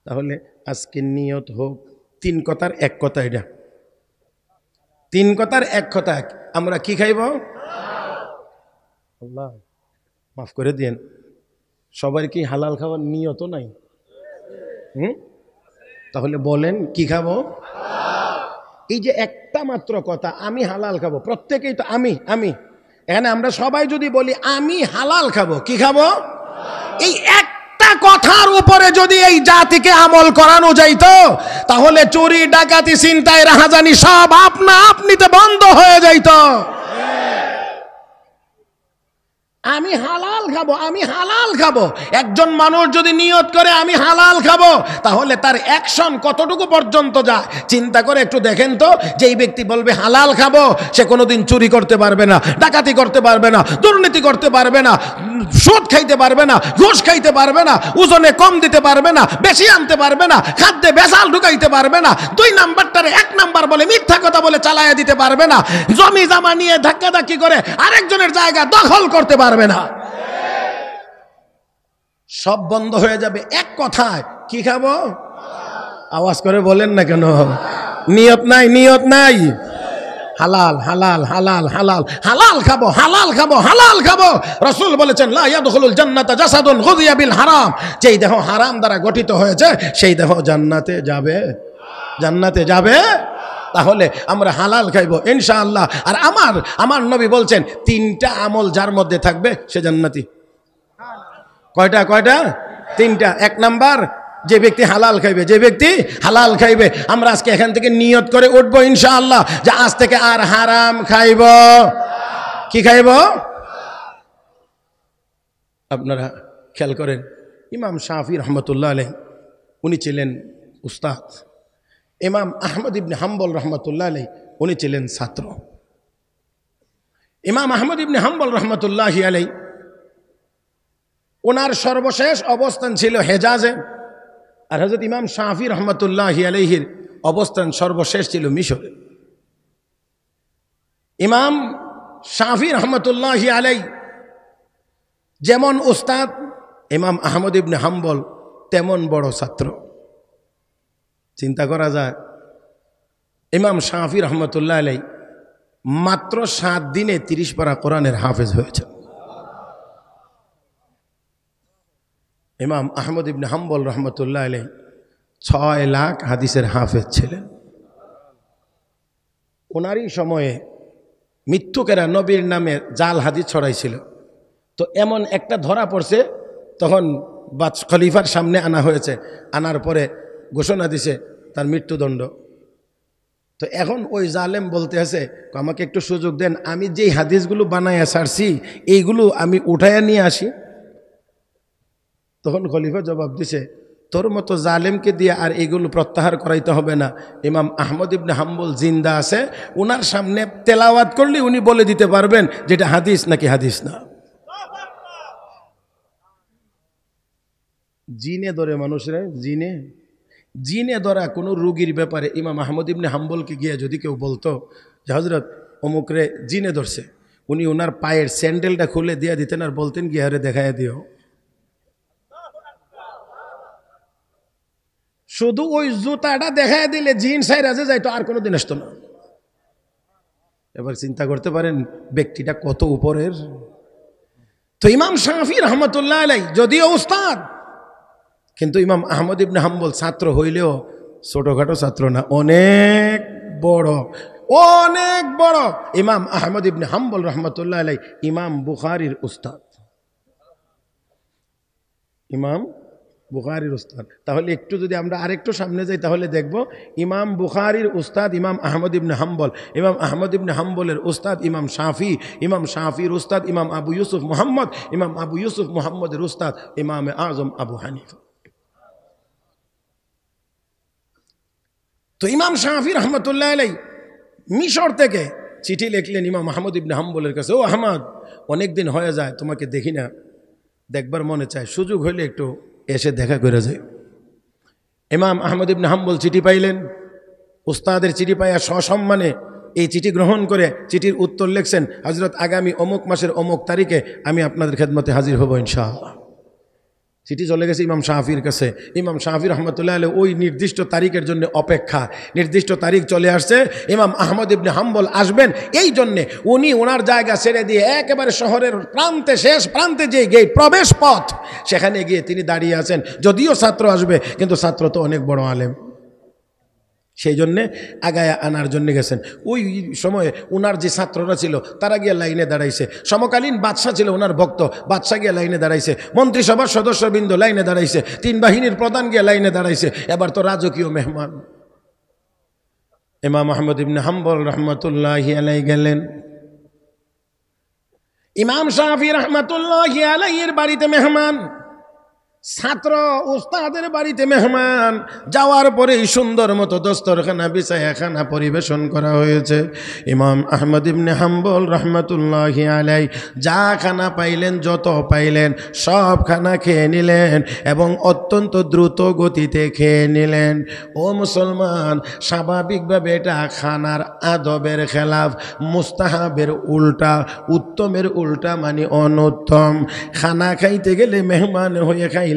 তাহলে আজকে নিয়ত হোক তিন কথার এক কথা, এটা তিন কথার এক কথা। আমরা কি খাইব? আল্লাহ মাফ করে দিন, সবার কি হালাল খাওয়ার নিয়ত নাই? তাহলে বলেন কি খাবো? এই যে একটা মাত্র কথা, আমি হালাল খাবো, প্রত্যেকেই তো আমি এখানে আমরা সবাই যদি বলি আমি হালাল খাবো, কি খাবো? এই একটা কথার উপরে যদি এই জাতিকে আমল করানো যাইতো তাহলে চুরি ডাকাতি ছিনতাই রাহাজানি সব আপনা আপনিতে বন্ধ হয়ে যাইতো। আমি হালাল খাবো, আমি হালাল খাবো। একজন মানুষ যদি নিয়ত করে আমি হালাল খাবো তাহলে তার অ্যাকশন কতটুকু পর্যন্ত যায় চিন্তা করে একটু দেখেন তো। যেই ব্যক্তি বলবে হালাল খাবো সে কোনোদিন চুরি করতে পারবে না, ডাকাতি করতে পারবে না, দুর্নীতি করতে পারবে না, সুদ খাইতে পারবে না, ঘুষ খাইতে পারবে না, ওজনে কম দিতে পারবে না, বেশি আনতে পারবে না, খাদ্যে ভেজাল ঢুকাইতে পারবে না, দুই নাম্বারটারে এক নাম্বার বলে মিথ্যা কথা বলে চালাইয়া দিতে পারবে না, জমি জামা নিয়ে ধাক্কাধাক্কি করে আরেকজনের জায়গা দখল করতে পারবে না। সব বন্ধ হয়ে যাবে এক কথায়। কি খাবো? আওয়াজ করে বলেন না কেন? নিয়ত নাই, নিয়ত নাই। হালাল হালাল হালাল হালাল হালাল খাবো, হালাল খাবো, হালাল খাবো। রাসূল বলেছেন লা ইয়াদখুলুল জান্নাতা জাসাদুন গুযিয়া বিল হারাম। যেই দেহ হারাম দ্বারা গঠিত হয়েছে সেই দেহ জান্নাতে যাবে, জান্নাতে যাবে। তাহলে আমরা হালাল খাইবো ইনশাআল্লাহ। আর আমার নবী বলছেন তিনটা আমল যার মধ্যে থাকবে সে জান্নাতি। কয়টা? তিনটা। এক নাম্বার, যে ব্যক্তি হালাল খাইবে, যে ব্যক্তি হালাল খাইবে। আমরা আজকে এখান থেকে নিয়ত করে উঠবো ইনশাআল্লাহ যে আজ থেকে আর হারাম খাইব। কি খাইব? আপনারা খেয়াল করেন, ইমাম শাফি রহমতুল্লাহ আলাইহি উনি ছিলেন উস্তাদ, ইমাম আহমদ ইবনে হাম্বল রহমতুল্লাহ আলাইহি উনি ছিলেন ছাত্র। ইমাম আহমদ ইবনে হাম্বল রহমতুল্লাহি আলাইহি ওনার সর্বশেষ অবস্থান ছিল হেজাজে, আর হযরত ইমাম শাফি রহমতুল্লাহি আলাইহির অবস্থান সর্বশেষ ছিল মিশরে। ইমাম শাফি রহমতুল্লাহি আলাইহি যেমন উস্তাদ, ইমাম আহমদ ইবনে হাম্বল তেমন বড় ছাত্র। চিন্তা করা যায়, ইমাম শাফি রহমতুল্লাহ আলাইহি মাত্র 7 দিনে 30 পারা কোরআনের হাফেজ হয়েছে। ইমাম আহমদ ইবনে হাম্বল রহমতুল্লাহ আলাইহি 6 লাখ হাদিসের হাফেজ ছিলেন। ওনারই সময়ে মৃত্যুকেরা নবীর নামে জাল হাদিস ছড়াইছিল। তো এমন একটা ধরা পড়ছে, তখন খলিফার সামনে আনা হয়েছে, আনার পরে ঘোষণা দিছে তার মৃত্যুদণ্ড। তো এখন ওই জালেম বলতে আছে আমাকে একটু সুযোগ দেন, আমি যেই হাদিসগুলো বানাইয়া ছাড়ছি এইগুলো আমি উঠাইয়া নিয়ে আসি। তখন খলিফা জবাব দিছে তোর মতো জালেমকে দিয়ে আর এগুলো প্রত্যাহার করাইতে হবে না। ইমাম আহমদ ইবনে হাম্বল জিন্দা আছে, ওনার সামনে তেলাওয়াত করলে উনি বলে দিতে পারবেন যেটা হাদিস নাকি হাদিস না। জিনে ধরে মানুষরা, জিনে ধরা কোনো রুগীর ব্যাপারে ইমাম আহমদ ইবনে হাম্বলকে গিয়ে যদি কেউ বলতো যে হযরত অমুকরে জিনে ধরছে, উনি ওনার পায়ের স্যান্ডেলটা খুলে দিয়ে দিতেন আর বলতেন গিয়ে আরে দেখাইয়া দিও। শুধু ওই জুতাটা দেখায় দিলে জিন সাইরাজে যাইতো, আর কোনোদিন আসতো না। এবার চিন্তা করতে পারেন ব্যক্তিটা কত উপরের। তো ইমাম শাফি রহমতুল্লাহ আলাই যদিও উস্তাদ, কিন্তু ইমাম আহমদ ইবনে হাম্বল ছাত্র হইলেও ছোটখাটো ছাত্র না, অনেক বড়, অনেক বড়। ইমাম আহমদ ইবনে হাম্বল রহমতুল্লাহ আলাই ইমাম বুখারীর উস্তাদ, ইমাম বুখারীর উস্তাদ। তাহলে একটু যদি আমরা আরেকটু সামনে যাই তাহলে দেখব ইমাম বুখারীর উস্তাদ ইমাম আহমদ ইবনে হাম্বল, ইমাম আহমদ ইবনে হাম্বলের উস্তাদ ইমাম শাফি, ইমাম শাফির উস্তাদ ইমাম আবু ইউসুফ মুহাম্মদ, ইমাম আবু ইউসুফ মুহাম্মদের উস্তাদ ইমাম আজম আবু হানিফা। তো ইমাম শাফি রহমতুল্লাহ আলাই মিশর থেকে চিঠি লিখলেন ইমাম আহমদ ইবনে হাম্বলের কাছে, ও আহমদ, অনেক দিন হয়ে যায় তোমাকে দেখি না, দেখবার মনে চায়, সুযোগ হইলে একটু এসে দেখা করে যায়। ইমাম আহমদ ইবনে হাম্বল চিঠি পাইলেন, উস্তাদের চিঠি পাইয়া সসম্মানে এই চিঠি গ্রহণ করে চিঠির উত্তর লিখছেন, হযরত আগামী অমুক মাসের অমুক তারিখে আমি আপনাদের খেদমতে হাজির হব ইনশাআল্লাহ। চিঠি চলে গেছে ইমাম শাফির কাছে। ইমাম শাফি রহমতুল্লাহ আলাইহি ওই নির্দিষ্ট তারিখের জন্য অপেক্ষা, নির্দিষ্ট তারিখ চলে আসছে, ইমাম আহমদ ইবনে হাম্বল আসবেন, এই জন্যে উনি ওনার জায়গা ছেড়ে দিয়ে একেবারে শহরের প্রান্তে, শেষ প্রান্তে যে গেট, প্রবেশ পথ, সেখানে গিয়ে তিনি দাঁড়িয়ে আছেন। যদিও ছাত্র আসবে, কিন্তু ছাত্র তো অনেক বড় আলেম, সেই জন্যে আগায়া আনার জন্য গেছেন। ওই সময়ে ওনার যে ছাত্ররা ছিল তারা গিয়ে লাইনে দাঁড়াইছে, সমকালীন বাদশাহ ছিল ওনার ভক্ত, বাদশাহ গিয়ে লাইনে দাঁড়াইছে, মন্ত্রিসভার সদস্যবৃন্দ লাইনে দাঁড়াইছে, 3 বাহিনীর প্রধান গিয়ে লাইনে দাঁড়াইছে। এবার তো রাজকীয় মেহমান ইমাম আহমদ ইবনে হাম্বল রহমতুল্লাহি আলাইহি গেলেন। ইমাম শাফি রহমতুল্লাহি আলাইহির বাড়িতে মেহমান, ছাত্র উস্তাদের বাড়িতে মেহমান। যাওয়ার পরে সুন্দর মতো দস্তরখানা বিছায়া খানা পরিবেশন করা হয়েছে। ইমাম আহমদ ইবনে হাম্বল রহমতুল্লাহি আলাইহি যা খানা পাইলেন, যত পাইলেন সব খানা খেয়ে নিলেন এবং অত্যন্ত দ্রুত গতিতে খেয়ে নিলেন। ও মুসলমান, স্বাভাবিকভাবে এটা খানার আদবের খেলাফ, মুস্তাহাবের উল্টা, উত্তমের উল্টা মানে অনুত্তম। খানা খাইতে গেলে মেহমান হয়ে খাইলে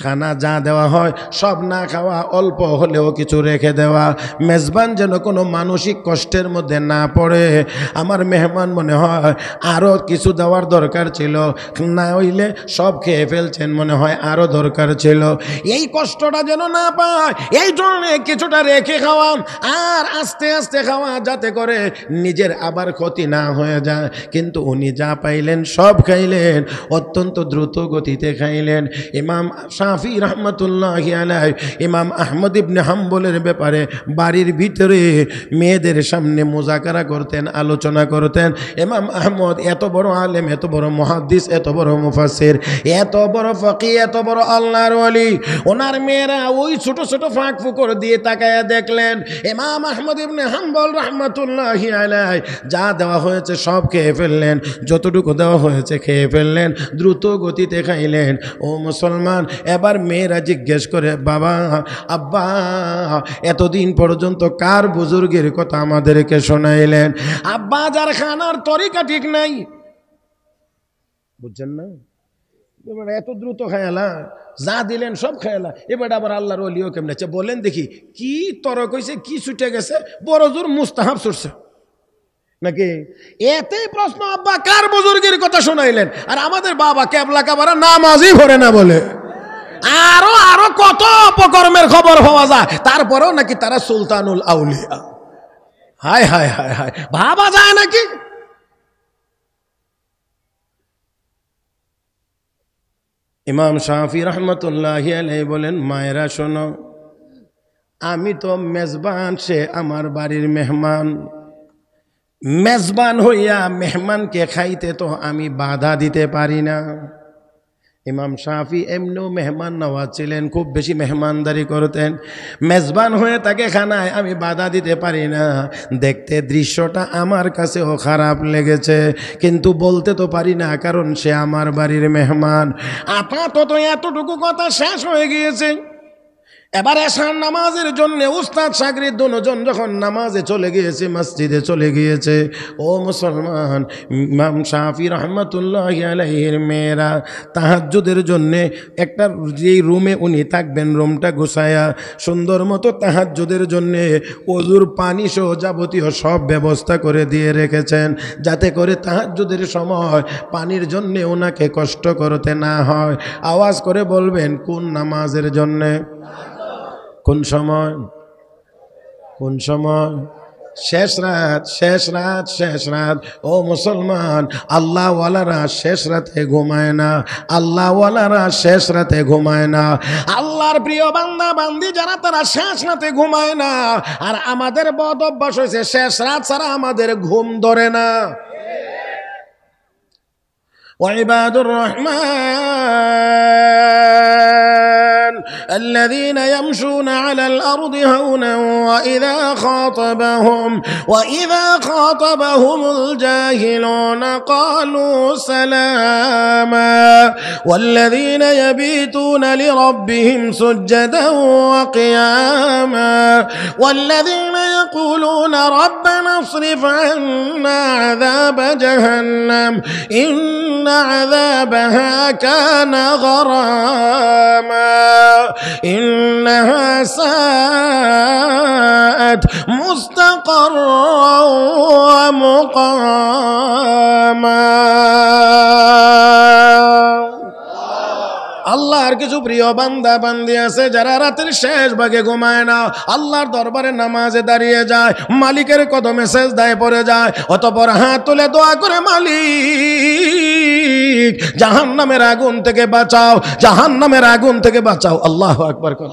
খানা যা দেওয়া হয় সব না খাওয়া, অল্প হলেও কিছু রেখে দেওয়া, মেজবান যেন কোনো মানসিক কষ্টের মধ্যে না পড়ে। আমার মেহমান মনে হয় আরও কিছু দেওয়ার দরকার ছিল, না হইলে সব খেয়ে ফেলছেন, মনে হয় আরও দরকার ছিল। এই কষ্টটা যেন না পায়, এই জন্য কিছুটা রেখে খাওয়া আর আস্তে আস্তে খাওয়া, যাতে করে নিজের আবার ক্ষতি না হয়ে যায়। কিন্তু উনি যা পাইলেন সব খাইলেন, অত্যন্ত দ্রুত গতিতে খাইলেন। ইমাম শাফি রহমতুল্লাহি আলাইহি ইমাম আহমদ ইবনে হাম্বলের ব্যাপারে বাড়ির ভিতরে মেয়েদের সামনে মুজাকারা করতেন, আলোচনা করতেন। ইমাম আহমদ এত বড় আলেম, এত বড় মুহাদ্দিস, এত বড় মুফাসসির, এত বড় ফকিহ, এত বড় আল্লাহর ওলি, ওনার মেয়েরা ওই ছোট ছোট ফাঁক ফুকর দিয়ে তাকায়া দেখলেন ইমাম আহমদ ইবনে হাম্বল রহমতুল্লাহি আলাইহি যা দেওয়া হয়েছে সব খেয়ে ফেললেন, যতটুকু দেওয়া হয়েছে খেয়ে ফেললেন, দ্রুত গতিতে খাইলেন। ও মুসলমান, এবার মেয়েরা জিজ্ঞেস করে, বাবা, আব্বা, এতদিন পর্যন্ত কার বুজুর্গের কথা আমাদেরকে শোনাইলেন? আব্বা যার খানার তরিকা ঠিক নাই, বুঝছেন না, এবার এত দ্রুত খায়ালা, যা দিলেন সব খায়ালা, এবার আবার আল্লাহর ওলিও কেমনে বলেন দেখি, কি তরক হয়েছে, কি ছুটে গেছে, বড় জোর মুস্তাহাব ছুটছে নাকি? এতেই প্রশ্ন, আব্বা কার বুজুর্গের কথা শোনাইলেন? আর আমাদের বাবা কেবলা কাবারা নামাজই ভরে না বলে, আরো আরো কত অপকর্মের খবর পাওয়া যায়, তারপরেও নাকি তারা সুলতানুল আউলিয়া। হায় হায় হায় হায়, ভাবা যায় নাকি? ইমাম শাফি রহমতুল্লাহি আলাইহি বলেন, মায়েরা শোনো, আমি তো মেজবান, সে আমার বাড়ির মেহমান। মেজবান হইয়া মেহমানকে খাইতে তো আমি বাধা দিতে পারি না। ইমাম শাফি এমনিও মেহমান নওয়াজ ছিলেন, খুব বেশি মেহমানদারি করতেন। মেজবান হয়ে তাকে খানায় আমি বাধা দিতে পারি না। দেখতে দৃশ্যটা আমার কাছেও খারাপ লেগেছে, কিন্তু বলতে তো পারি না, কারণ সে আমার বাড়ির মেহমান। আপাতত এতটুকু কথা শেষ হয়ে গিয়েছে। এবার এশার নামাজের জন্য উস্তাদ শাগরিদ দুজন যখন নামাজে চলে গিয়েছে, মসজিদে চলে গিয়েছে, ও মুসলমান, ইমাম শাফি রহমতুল্লাহি আলাইহির মেয়েরা তাহাজ্জুদের জন্য একটা যেই রুমে উনি থাকবেন রুমটা গুছায়া সুন্দর মতো তাহাজ্জুদের জন্য ওযুর পানি সহ যাবতীয় সব ব্যবস্থা করে দিয়ে রেখেছেন, যাতে করে তাহাজ্জুদের সময় পানির জন্য ওনাকে কষ্ট করতে না হয়। আওয়াজ করে বলবেন কোন নামাজের জন্যে, কোন সময়, কোন সময়? শেষ রাত, শেষ রাত, শেষ রাত। ও মুসলমান, আল্লাহওয়ালারা শেষ রাতে ঘুমায় না, আল্লাহওয়ালারা শেষ রাতে ঘুমায় না। আল্লাহর প্রিয় বান্দা বান্দি যারা তারা শেষ রাতে ঘুমায় না। আর আমাদের বদ অভ্যাস হয়েছে শেষ রাত ছাড়া আমাদের ঘুম ধরে না। ওয়াইবাদুর রহমান الذين يمشون على الأرض هونا وإذا خاطبهم الجاهلون قالوا سلاما والذين يبيتون لربهم سجدا وقياما والذين يقولون ربنا اصرف عنا عذاب جهنم إن عذابها كان غراما إنها ساءت مستقرا ومقاما। আল্লাহর কিছু প্রিয় বান্দা বান্দি আছে যারা রাতের শেষ ভাগে ঘুমায় না, আল্লাহর দরবারে নামাজে দাঁড়িয়ে যায়, মালিকের কদমে সেজদায় পড়ে যায়, অতঃপর হাত তুলে দোয়া করে, মালিক জাহান্নামের আগুন থেকে বাঁচাও, জাহান্নামের আগুন থেকে বাঁচাও। আল্লাহু আকবার। কোন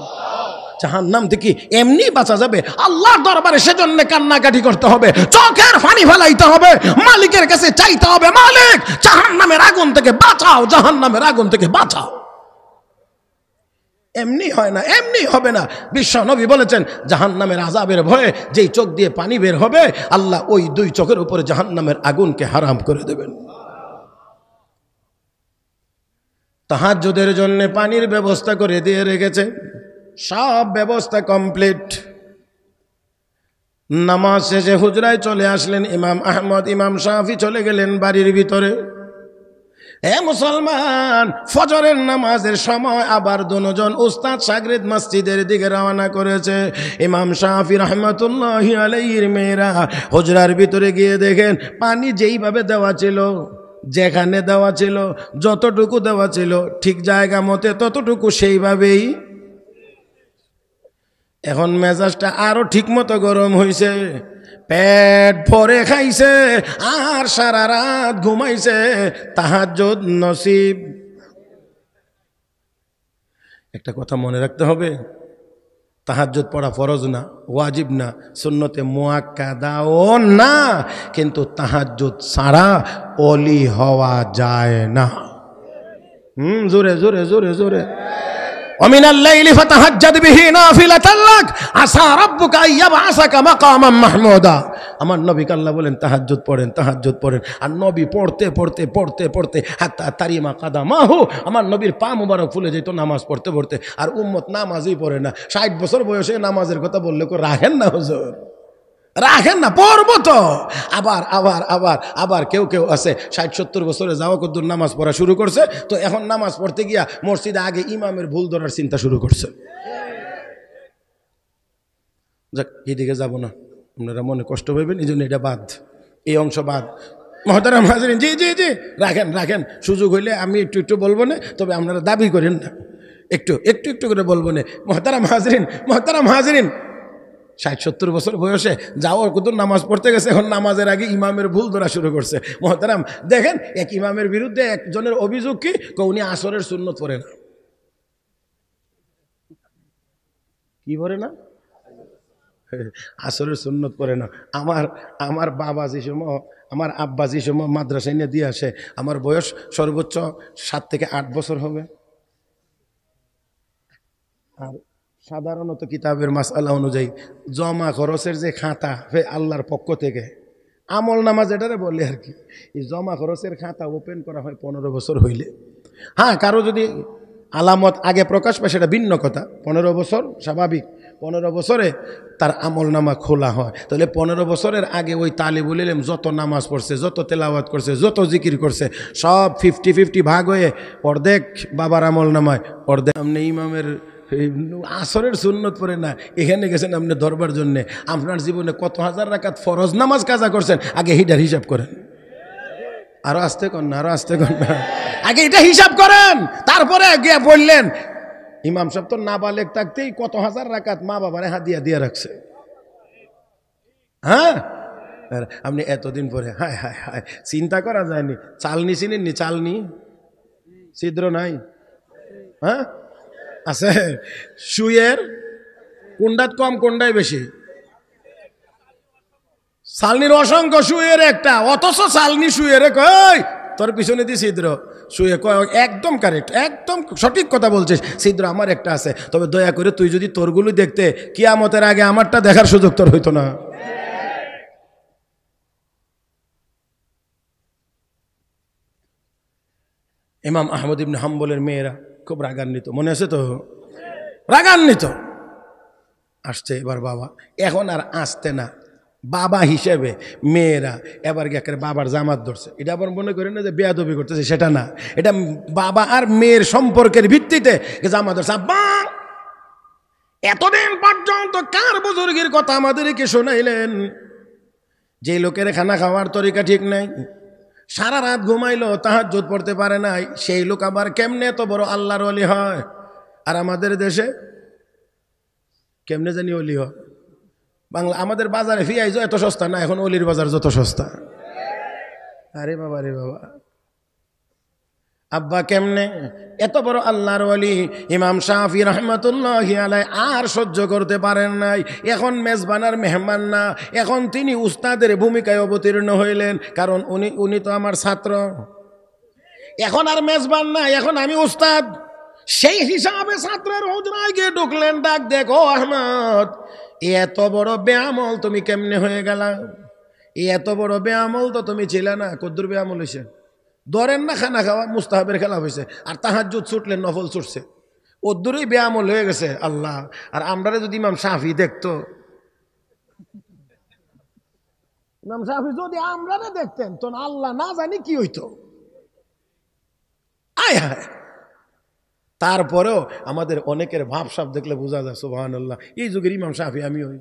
জাহান্নাম থেকে এমনি বাঁচা যাবে? আল্লাহর দরবারে সেজন্য কান্নাকাটি করতে হবে, চোখের পানি ফেলাইতে হবে, মালিকের কাছে চাইতে হবে, মালিক জাহান্নামের আগুন থেকে বাঁচাও, জাহান্নামের আগুন থেকে বাঁচাও। এমনি হয় না, এমনি হবে না। বিশ্ব নবী বলেছেন জাহান্নামের আযাবের ভয়ে যেই চোখ দিয়ে পানি বের হবে, আল্লাহ ওই দুই চোখের উপরে জাহান্নামের আগুনকে হারাম করে দেবেন। তাহাজ্জুদের জন্য পানির ব্যবস্থা করে দিয়ে রেখেছে, সব ব্যবস্থা কমপ্লিট। নামাজ শেষে হুজরায় চলে আসলেন ইমাম আহমদ, ইমাম শাফি চলে গেলেন বাড়ির ভিতরে। এ মুসলমান, ফজরের নামাজের সময় আবার দুজন উস্তাদ শাগরিদ মসজিদের দিকে রওনা করেছে। ইমাম শাফি রহমতুল্লাহি আলাইহির মেয়েরা হুজরার ভিতরে গিয়ে দেখেন পানি যেইভাবে দেওয়া ছিল, যেখানে দেওয়া ছিল, যতটুকু দেওয়া ছিল ঠিক জায়গা মতে ততটুকু সেইভাবেই। এখন মেজাজটা আরো ঠিক মতো গরম হয়েছে, পেট ভরে খাইছে আর সারা রাত ঘুমাইছে, তাহাজ্জুদ নসিব। একটা কথা মনে রাখতে হবে, তাহাজ্জুদ পড়া ফরজ না, ওয়াজিব না, সুন্নতে মুআক্কাদাও না, কিন্তু তাহাজ্জুদ ছাড়া ওলি হওয়া যায় না। জোরে জোরে জোরে জোরে। ومن الليل فتهجد به نافلة لك عسى ربك أن يبعثك مقاما محمودا। আমার নবীকে আল্লাহ বলেন তাহাজ্জুদ পড়েন, তাহাজ্জুদ পড়েন। আর নবী পড়তে পড়তে পড়তে পড়তে হাত্তা তারিমা কাদামাহু, আমার নবীর পা মুবারক ফুলে যেত নামাজ পড়তে পড়তে। আর উম্মত নামাজই পড়ে না। 60 বছর বয়সে নামাজের কথা বললে কো রাখেন না হুজুর, রাখেন না, পড়বো তো। আবার আবার আবার আবার কেউ কেউ আছে 60-70 বছরে যাওয়া কদ্দুর নামাজ পড়া শুরু করছে, তো এখন নামাজ পড়তে গিয়া মসজিদে আগে ইমামের ভুল ধরার চিন্তা শুরু করছে। যাক, এদিকে যাব না, আপনারা মনে কষ্ট পাইবেন, এই জন্য এটা বাদ, এই অংশ বাদ। মহতারাম হাজরিন, জি জি জি, রাখেন রাখেন, সুযোগ হইলে আমি একটু একটু বলবো না, তবে আপনারা দাবি করেন না, একটু একটু একটু করে বলবো না। মহতারাম হাজরিন, মহতারাম হাজরিন, 60-70 বছর বয়সে যাওয়ার কত নামাজ পড়তে গেছে, এখন নামাজের আগে ইমামের ভুল ধরা শুরু করছে। মহতারাম দেখেন, এক ইমামের বিরুদ্ধে একজনের অভিযোগ কি, উনি আসরের সুন্নত পড়ে না। কি পড়ে না? আসরের সুন্নত পড়ে না। আমার বাবা যে সময়, আমার আব্বা যে সময় মাদ্রাসায় নিয়ে দিয়ে আসে, আমার বয়স সর্বোচ্চ 7 থেকে 8 বছর হবে। আর সাধারণত কিতাবের মাসআলা অনুযায়ী জমা খরচের যে খাতা আল্লাহর পক্ষ থেকে, আমল নামাজ এটারে বলে আর কি, এই জমা খরচের খাতা ওপেন করা হয় 15 বছর হইলে। হ্যাঁ, কারো যদি আলামত আগে প্রকাশ পায় সেটা ভিন্ন কথা। 15 বছর স্বাভাবিক, 15 বছরে তার আমল নামা খোলা হয়। তাহলে 15 বছরের আগে ওই তালিবুল ইলম যত নামাজ পড়ছে, যত তেলাওয়াত করছে, যত জিকির করছে, সব 50-50 ভাগ হয়ে অর্ধেক বাবার আমল নামায়, অর্ধেক আপনি ইমামের আসরের সুন্নত পড়ে না, এখানে গেছেন আপনি ধরবার জন্যে। আপনার জীবনে কত হাজার রাকাত ফরজ নামাজ কাজা করছেন, আগে হিটার হিসাব করেন। আরো আসতে কর না, আরো আসতে কর না, আগে এটা হিসাব করেন, তারপরে গিয়ে বললেন ইমাম সাহেব তো নাবালেগ থাকতেই কত হাজার রাকাত মা বাবারে হাদিয়া দিয়ে রাখছে। হ্যাঁ, আপনি এতদিন পরে হায় হায় হায়, চিন্তা করা যায়নি। চালনি চিনেননি? চালনি ছিদ্র নাই? হ্যাঁ আছে। সুয়ের কোনটাত কম, কোনটাই বেশি? চালনির অসংখ্য, সুয়ের একটা, অথচ চালনি সুয়ের কই তোর পিছনে দিয়ে ছিদ্র। শুয়ে কয় একদম কারেক্ট, একদম সঠিক কথা বলছিস, ছিদ্র আমার একটা আছে। তবে দয়া করে তুই যদি তোরগুলো দেখতে, কিয়ামতের আগে আমারটা দেখার সুযোগ তোর হইতো না। ইমাম আহমদ ইবনে হাম্বলের মেয়েরা খুব রাগান্বিত, মনে আছে তো? রাগান্বিত আসছে এবার বাবা, এখন আর আসতে না, বাবা হিসেবে মেয়েরা এবার গিয়ে বাবার জামাত ধরছে। এটা আবার মনে করেন না যে বেয়াদবি করতেছে, সেটা না, এটা বাবা আর মেয়ের সম্পর্কের ভিত্তিতে জামাত ধরছে। আব্বা, এতদিন পর্যন্ত কার বুজুর্গের কথা আমাদেরকে শোনাইলেন, যে লোকের খানা খাওয়ার তরিকা ঠিক নাই, সারা রাত ঘুমাইলো, তাহাজ্জুদ পড়তে পারে নাই, সেই লোক আবার কেমনে এত বড় আল্লাহর ওলি হয়? আর আমাদের দেশে কেমনে জানি ওলি হয়? বাংলা আমাদের বাজারে ফিয়াইজ এত সস্তা না, এখন অলির বাজার যত সস্তা। আরে বাবা রে বাবা, আব্বা কেমনে এত বড় আল্লাহর ওলি ইমাম শাফি রাহমাতুল্লাহি আলাইহি আর সহ্য করতে পারেন নাই। এখন মেজবানার মেহমান না, এখন তিনি উস্তাদের ভূমিকায় অবতীর্ণ হইলেন, কারণ উনি তো আমার ছাত্র। এখন আর মেজবান না, এখন আমি উস্তাদ। সেই হিসাবে ছাত্রের হুজরায় গিয়ে ঢুকলেন, ডাক দেখো আহমদ, এত বড় বেআমল তুমি কেমনে হয়ে গেলা? এত বড় বেআমল তো তুমি ছিলে না। কদ্দুর বেআমল হয়েছে? ধরেন না খানা খাওয়া মুস্তাহাবের খেলা হয়েছে, আর তাহাজ্জুদ ছুটলেন, নফল ছুটছে, ওদ্দুরই বেআমল হয়ে গেছে আল্লাহ। আর আমরা যদি ইমাম শাফি দেখতো, ইমাম শাফি যদি আমরা দেখতেন, তো আল্লাহ না জানি কি হইতো। আয় হায়, তারপরেও আমাদের অনেকের ভাবসাব দেখলে বোঝা যায় সুবহানাল্লাহ, এই যুগের ইমাম শাফি আমি হই।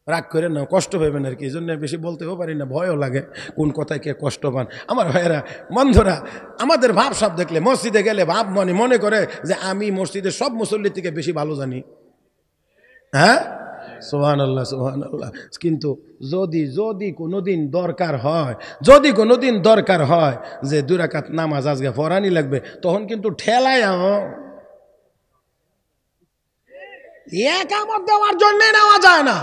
রাগ করে না, কষ্ট পাবেন আর কি, এই জন্য বেশি বলতেও পারি না, ভয়ও লাগে কোন কথায় কে কষ্ট পান। আমার ভাইয়েরা বন্ধুরা, আমাদের ভাবসাব দেখলে মসজিদে গেলে ভাব মনে করে যে আমি মসজিদের সব মুসল্লির থেকে বেশি ভালো জানি। হ্যাঁ, সুবহানাল্লাহ সুবহানাল্লাহ। কিন্তু যদি কোনোদিন দরকার হয়, যদি কোনোদিন দরকার হয় যে 2 রাকাত নামাজ আজকে পড়ানি লাগবে, তখন কিন্তু ঠেলায় একামত দেওয়ার জন্যে নেওয়া যায় না।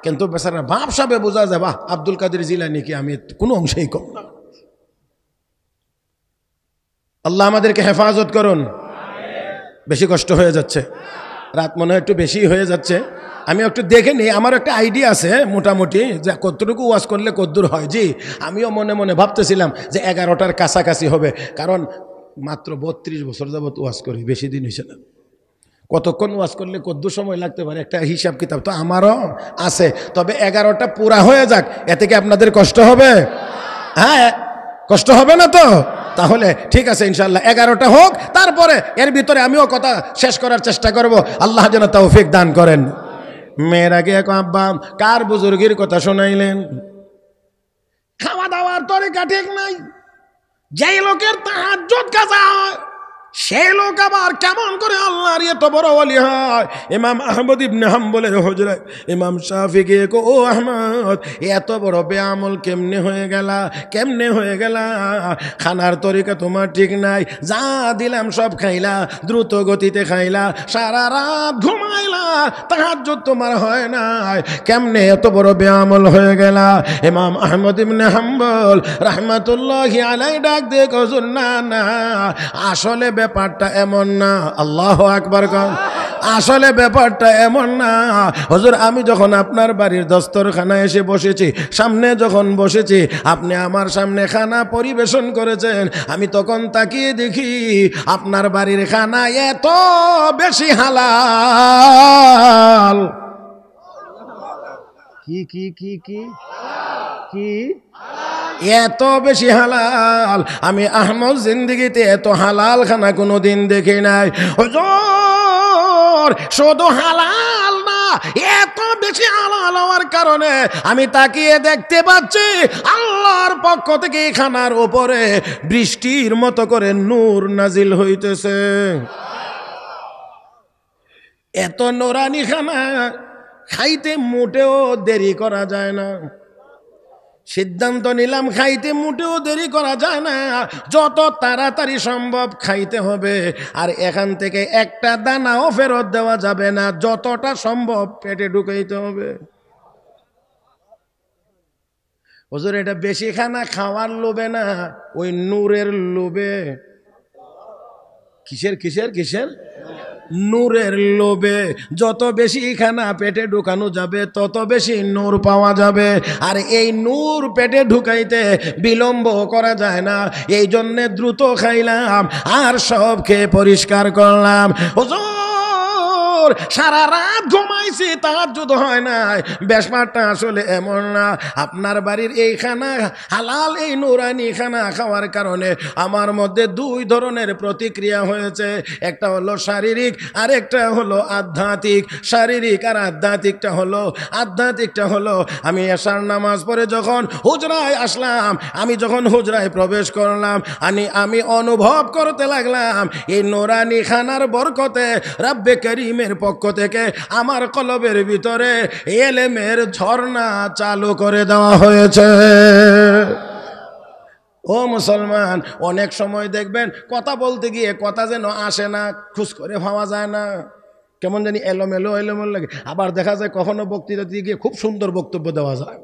কিন্তু বেচারা ভাবসাবে বোঝা যায়, বাহ, আব্দুল কাদের জিলানী কি আমি কোনো অংশেই কম না। আল্লাহ আমাদেরকে হেফাজত করুন। বেশি কষ্ট হয়ে যাচ্ছে, রাত মনে হয় একটু বেশি হয়ে যাচ্ছে। আমি একটু দেখে নিই, আমার একটা আইডিয়া আছে মোটামুটি যে কতটুকু ওয়াজ করলে কদ্দূর হয়। জি, আমিও মনে মনে ভাবতেছিলাম যে 11টার কাছাকাছি হবে, কারণ মাত্র 32 বছর যাবত ওয়াজ করি, বেশি দিন হয়েছে না। কতক্ষণ ওয়াজ করলে কদ্দূর সময় লাগতে পারে একটা হিসাব কিতাব তো আমারও আছে। তবে 11টা পুরা হয়ে যাক, এতে কি আপনাদের কষ্ট হবে? হ্যাঁ, কষ্ট হবে না তো? তাহলে ঠিক আছে ইনশাআল্লাহ 11টা হোক, তারপরে এর ভিতরে আমিও কথা শেষ করার চেষ্টা করব। আল্লাহ যেন তৌফিক দান করেন। মেয়ের আগে এক আব্বা কার বুজুর্গের কথা শোনাইলেন, খাওয়া দাওয়ার তরিকা ঠিক নাই, যেই লোকের তাহাজ্জুদ কাজা হয় সেই লোক আবার কেমন করে আল্লাহর এত বড় ওলি হয়? ইমাম আহমদ ইবনে হাম্বলের হুজরায় ইমাম শাফি কে কো, ও আহমদ, এত বড় বেআমল কেমনে হয়ে গেলা, কেমনে হয়ে গেলা? খানার তরিকা তোমার ঠিক নাই, যা দিলাম সব খাইলা, দ্রুত গতিতে খাইলা, সারা রাত ঘুমাইলা, তাহাজ্জুদ তোমার হয় নাই, কেমনে এত বড় বেআমল হয়ে গেলা? ইমাম আহমদ ইবনে হাম্বল রাহমাতুল্লাহি আলাইহি ডাক দিয়ে কইলেন, না না, আসলে ব্যাপারটা এমন না। আল্লাহু আকবার। আসলে ব্যাপারটা এমন না হুজুর। আমি যখন আপনার বাড়ির দস্তরখানায় এসে বসেছি, সামনে যখন বসেছি, আপনি আমার সামনে খানা পরিবেশন করেছেন, আমি তখন তাকিয়ে দেখি আপনার বাড়ির খানা এত বেশি হালাল। কি কি কি কি কি এত বেশি হালাল। আমি আহমদ জিন্দেগিতে এত হালাল খানা কোনোদিন দেখি নাই হুজুর। শুধু হালাল না, এত বেশি হালাল হওয়ার কারণে আমি তাকিয়ে দেখতে পাচ্ছি আল্লাহর পক্ষ থেকে এই খানার উপরে বৃষ্টির মতো করে নূর নাজিল হইতেছে। এত নোরানি খানা খাইতে মোটেও দেরি করা যায় না। সিদ্ধান্ত নিলাম খাইতে মোটেও দেরি করা যায় না, যত তাড়াতাড়ি সম্ভব খাইতে হবে। আর এখান থেকে একটা দানাও ফেরত দেওয়া যাবে না, যতটা সম্ভব পেটে ঢুকাইতে হবে। হুজুর এটা বেশি খানা খাওয়ার লোভে না, ওই নূরের লোভে। কিসের কিসের কিসের? নূরের লোভে। যত বেশি খানা পেটে ঢুকানো যাবে তত বেশি নূর পাওয়া যাবে। আর এই নূর পেটে ঢুকাইতে বিলম্ব করা যায় না, এই জন্যে দ্রুত খাইলাম আর সব খেয়ে পরিষ্কার করলাম। হুজুর সারা রাত ঘুমাইছি, তাহাজ্জুদ হয় নাই। ব্যাপারটা আসলে এমন না। আপনার বাড়ির এই খানা হালাল, এই নুরানি খানা খাওয়ার কারণে আমার মধ্যে দুই ধরনের প্রতিক্রিয়া হয়েছে। একটা হলো শারীরিক আর একটা হলো আধ্যাত্মিক। শারীরিক আর আধ্যাত্মিকটা হলো আমি এশার নামাজ পড়ে যখন হুজরায় আসলাম, আমি যখন হুজরায় প্রবেশ করলাম, আমি অনুভব করতে লাগলাম এই নুরানি খানার বরকতে রব্বে করিমের পক্ষ থেকে আমার কলবের ভিতরে ইলমের ঝর্ণা চালু করে দেওয়া হয়েছে। ও মুসলমান, অনেক সময় দেখবেন কথা বলতে গিয়ে কথা যেন আসে না, খুশ করে ভাবা যায় না, কেমন জানি এলোমেলো লাগে। আবার দেখা যায় কখনো বক্তৃতা দিয়ে গিয়ে খুব সুন্দর বক্তব্য দেওয়া যায়।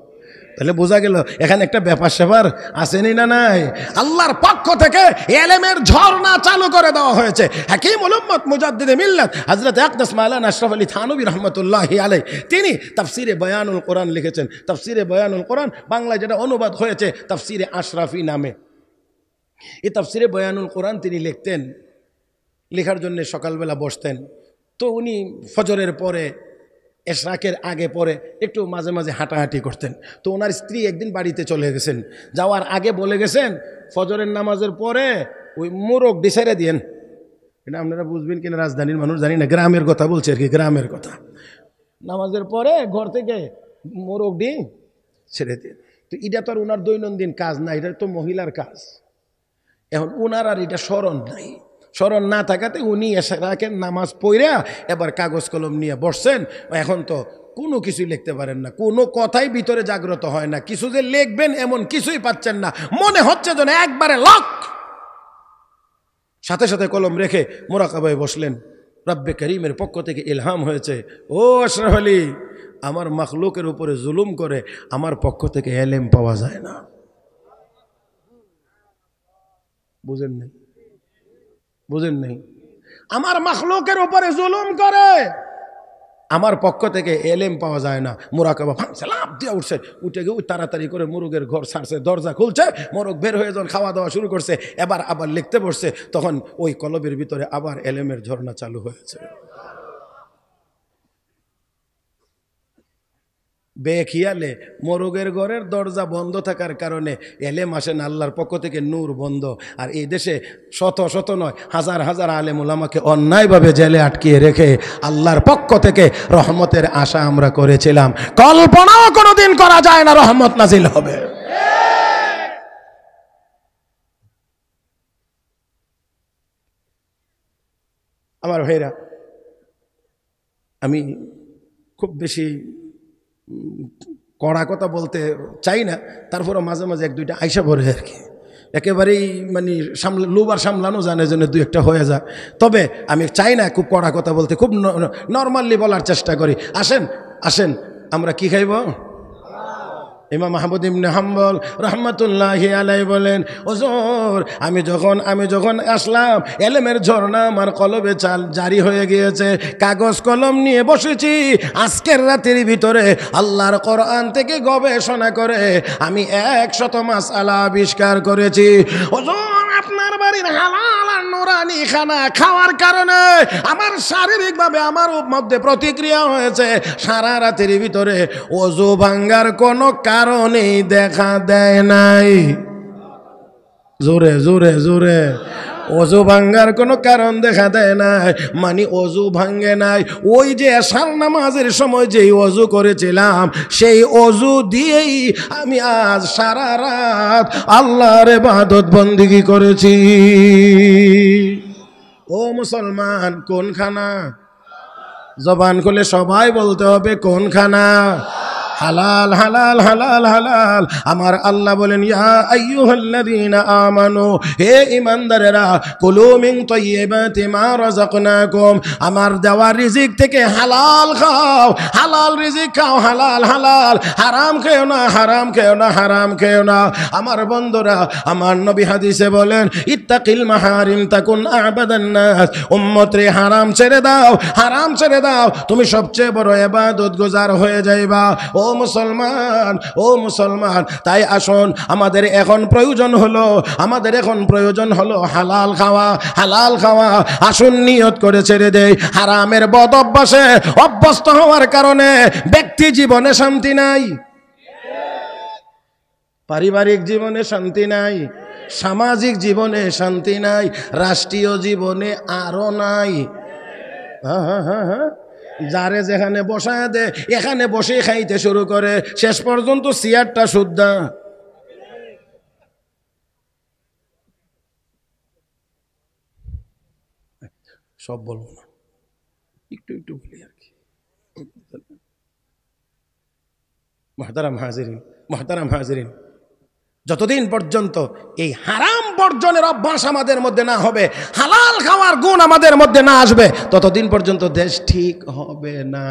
তাহলে বোঝা গেল এখানে একটা ব্যাপার স্যাপার আসেনি না নাই। আল্লাহর পক্ষ থেকে ইলমের ঝর্ণা চালু করে দেওয়া হয়েছে। হাকিমুল উম্মত মুজাদ্দিদে মিল্লাত হযরত আকদাস মাওলানা আশরাফ আলী থানভী রাহমাতুল্লাহি আলাইহি তিনি তাফসিরে বয়ানুল কোরআন লিখেছেন। তাফসিরে বয়ানুল কোরআন বাংলায় যেটা অনুবাদ হয়েছে তাফসিরে আশরাফি নামে। এই তাফসিরে বয়ানুল কোরআন তিনি লিখতেন, লেখার জন্য সকালবেলা বসতেন। তো উনি ফজরের পরে এশরাকের আগে পরে একটু মাঝে মাঝে হাঁটাহাঁটি করতেন। তো ওনার স্ত্রী একদিন বাড়িতে চলে গেছেন, যাওয়ার আগে বলে গেছেন ফজরের নামাজের পরে ওই মোরগ ছেড়ে দিয়েন। এটা আপনারা বুঝবেন কিনা, রাজধানীর মানুষ জানি না, গ্রামের কথা বলছে আর কি, গ্রামের কথা। নামাজের পরে ঘর থেকে মোরগ ছেড়ে দিন। তো এটা তো আর ওনার দৈনন্দিন কাজ না, এটা তো মহিলার কাজ। এখন ওনার আর এটা স্মরণ নাই। স্মরণ না থাকাতে উনি এশরাকের নামাজ পড়ে এবার কাগজ কলম নিয়ে বসছেন। এখন তো কোনো কিছুই লিখতে পারেন না, কোনো কথাই ভিতরে জাগ্রত হয় না, কিছু যে লিখবেন এমন কিছুই পাচ্ছেন না, মনে হচ্ছে যেন একবারে লক। সাথে সাথে কলম রেখে মোরাকাবায় বসলেন। রব্বে করিমের পক্ষ থেকে ইলহাম হয়েছে, ও আশরাফ আলী, আমার মাখলুকের উপরে জুলুম করে আমার পক্ষ থেকে ইলম পাওয়া যায় না। বুঝেন নাই? আমার মাখলুকের উপরে জুলুম করে আমার পক্ষ থেকে ইলম পাওয়া যায় না। মোরাকাবা ভাঙছে, লাফ দিয়ে উঠছে, উঠে গিয়ে তাড়াতাড়ি করে মোরগের ঘর ছাড়ছে, দরজা খুলছে, মোরগ বের হয়ে যখন খাওয়া দাওয়া শুরু করছে, আবার লিখতে বসছে, তখন ওই কলবের ভিতরে আবার ইলমের ঝর্ণা চালু হয়েছে। বেখিয়ালে মোরগের ঘরের দরজা বন্ধ থাকার কারণে এলেম আসে না, আল্লাহর পক্ষ থেকে নূর বন্ধ। আর এই দেশে শত শত নয় হাজার হাজার আলেম উলামাকে অন্যায়ভাবে জেলে আটকিয়ে রেখে আল্লাহর পক্ষ থেকে রহমতের আশা আমরা করেছিলাম। কল্পনাও কোনোদিন করা যায় না রহমত নাজিল হবে। আমার ভাইরা, আমি খুব বেশি কড়া কথা বলতে চাই না, তারপরে মাঝে মাঝে এক দুইটা আইসা পড়ে আর কি, একেবারেই মানে লোবার সামলানো জানে জন্য দুই একটা হয়ে যায়। তবে আমি চাই না খুব কড়া কথা বলতে, খুব নর্মালি বলার চেষ্টা করি। আসেন আমরা কি খাইব ইমাম আহমদ ইবনে হাম্বল রাহমাতুল্লাহি আলাইহি বলেন, হুজুর আমি যখন আসলাম, ইলমের ঝর্ণা আমার কলবে জারি হয়ে গিয়েছে। কাগজ কলম নিয়ে বসেছি। আজকের রাতের ভিতরে আল্লাহর কোরআন থেকে গবেষণা করে আমি 100 মাসআলা আবিষ্কার করেছি। হুজুর, আপনার বাড়ির হালাল আর নুরানি খানা খাওয়ার কারণে আমার শারীরিকভাবে আমার মধ্যে প্রতিক্রিয়া হয়েছে। সারা রাতের ভিতরে ওযু ভাঙ্গার কোনো কারণেই দেখা দেয় নাই। জোরে জোরে জোরে, ওযু ভাঙ্গার কোনো কারণ দেখা দেয় নাই, মানে ওযু ভাঙ্গে নাই। ওই যে এশার নামাজের সময় যেই ওযু করেছিলাম, সেই ওযু দিয়েই আমি আজ সারা রাত আল্লাহর ইবাদত বন্দেগী করেছি। ও মুসলমান, কোন খানা? জবান খুলে সবাই বলতে হবে কোন খানা? হালাল হালাল হালাল হালাল। আমার আল্লাহ বলেন, ইয়া আইয়ুহাল্লাযীনা আমানু, হে ঈমানদারেরা, কুলু মিন তাইয়্যিবাতি মা রাযাকনাকুম, আমার দেওয়া রিজিক থেকে হালাল খাও, হালাল রিজিক খাও, হালাল হালাল। হারাম খেও না, হারাম খেও না, হারাম খেও না। আমার বন্ধুরা, আমার নবী হাদিসে বলেন, ইত্তাকিল মাহারিম তাকুন আবাদান নাস। উম্মত রে, হারাম ছেড়ে দাও, হারাম ছেড়ে দাও, তুমি সবচেয়ে বড় ইবাদত গুজার হয়ে যাইবা। ও মুসলমান, ও মুসলমান, তাই আসুন, আমাদের এখন প্রয়োজন হলো হালাল খাওয়া, হালাল খাওয়া। আসুন নিয়ত করে ছেড়ে দেই। হারামের বদ অভ্যাসে অভ্যস্ত হওয়ার কারণে ব্যক্তি জীবনে শান্তি নাই, পারিবারিক জীবনে শান্তি নাই, সামাজিক জীবনে শান্তি নাই, রাষ্ট্রীয় জীবনে আরো নাই। যারে যেখানে বসায় দে, এখানে বসে খাইতে শুরু করে, শেষ পর্যন্ত চেয়ারটা শুদ্ধা। সব বলবো না, একটু একটু বলি আর কি। মুহতারাম হাজিরিন, যতদিন পর্যন্ত এই হারাম বর্জনের অভ্যাস আমাদের মধ্যে না হবে, হালাল খাওয়ার গুণ আমাদের মধ্যে না আসবে, ততদিন পর্যন্ত দেশ ঠিক হবে না।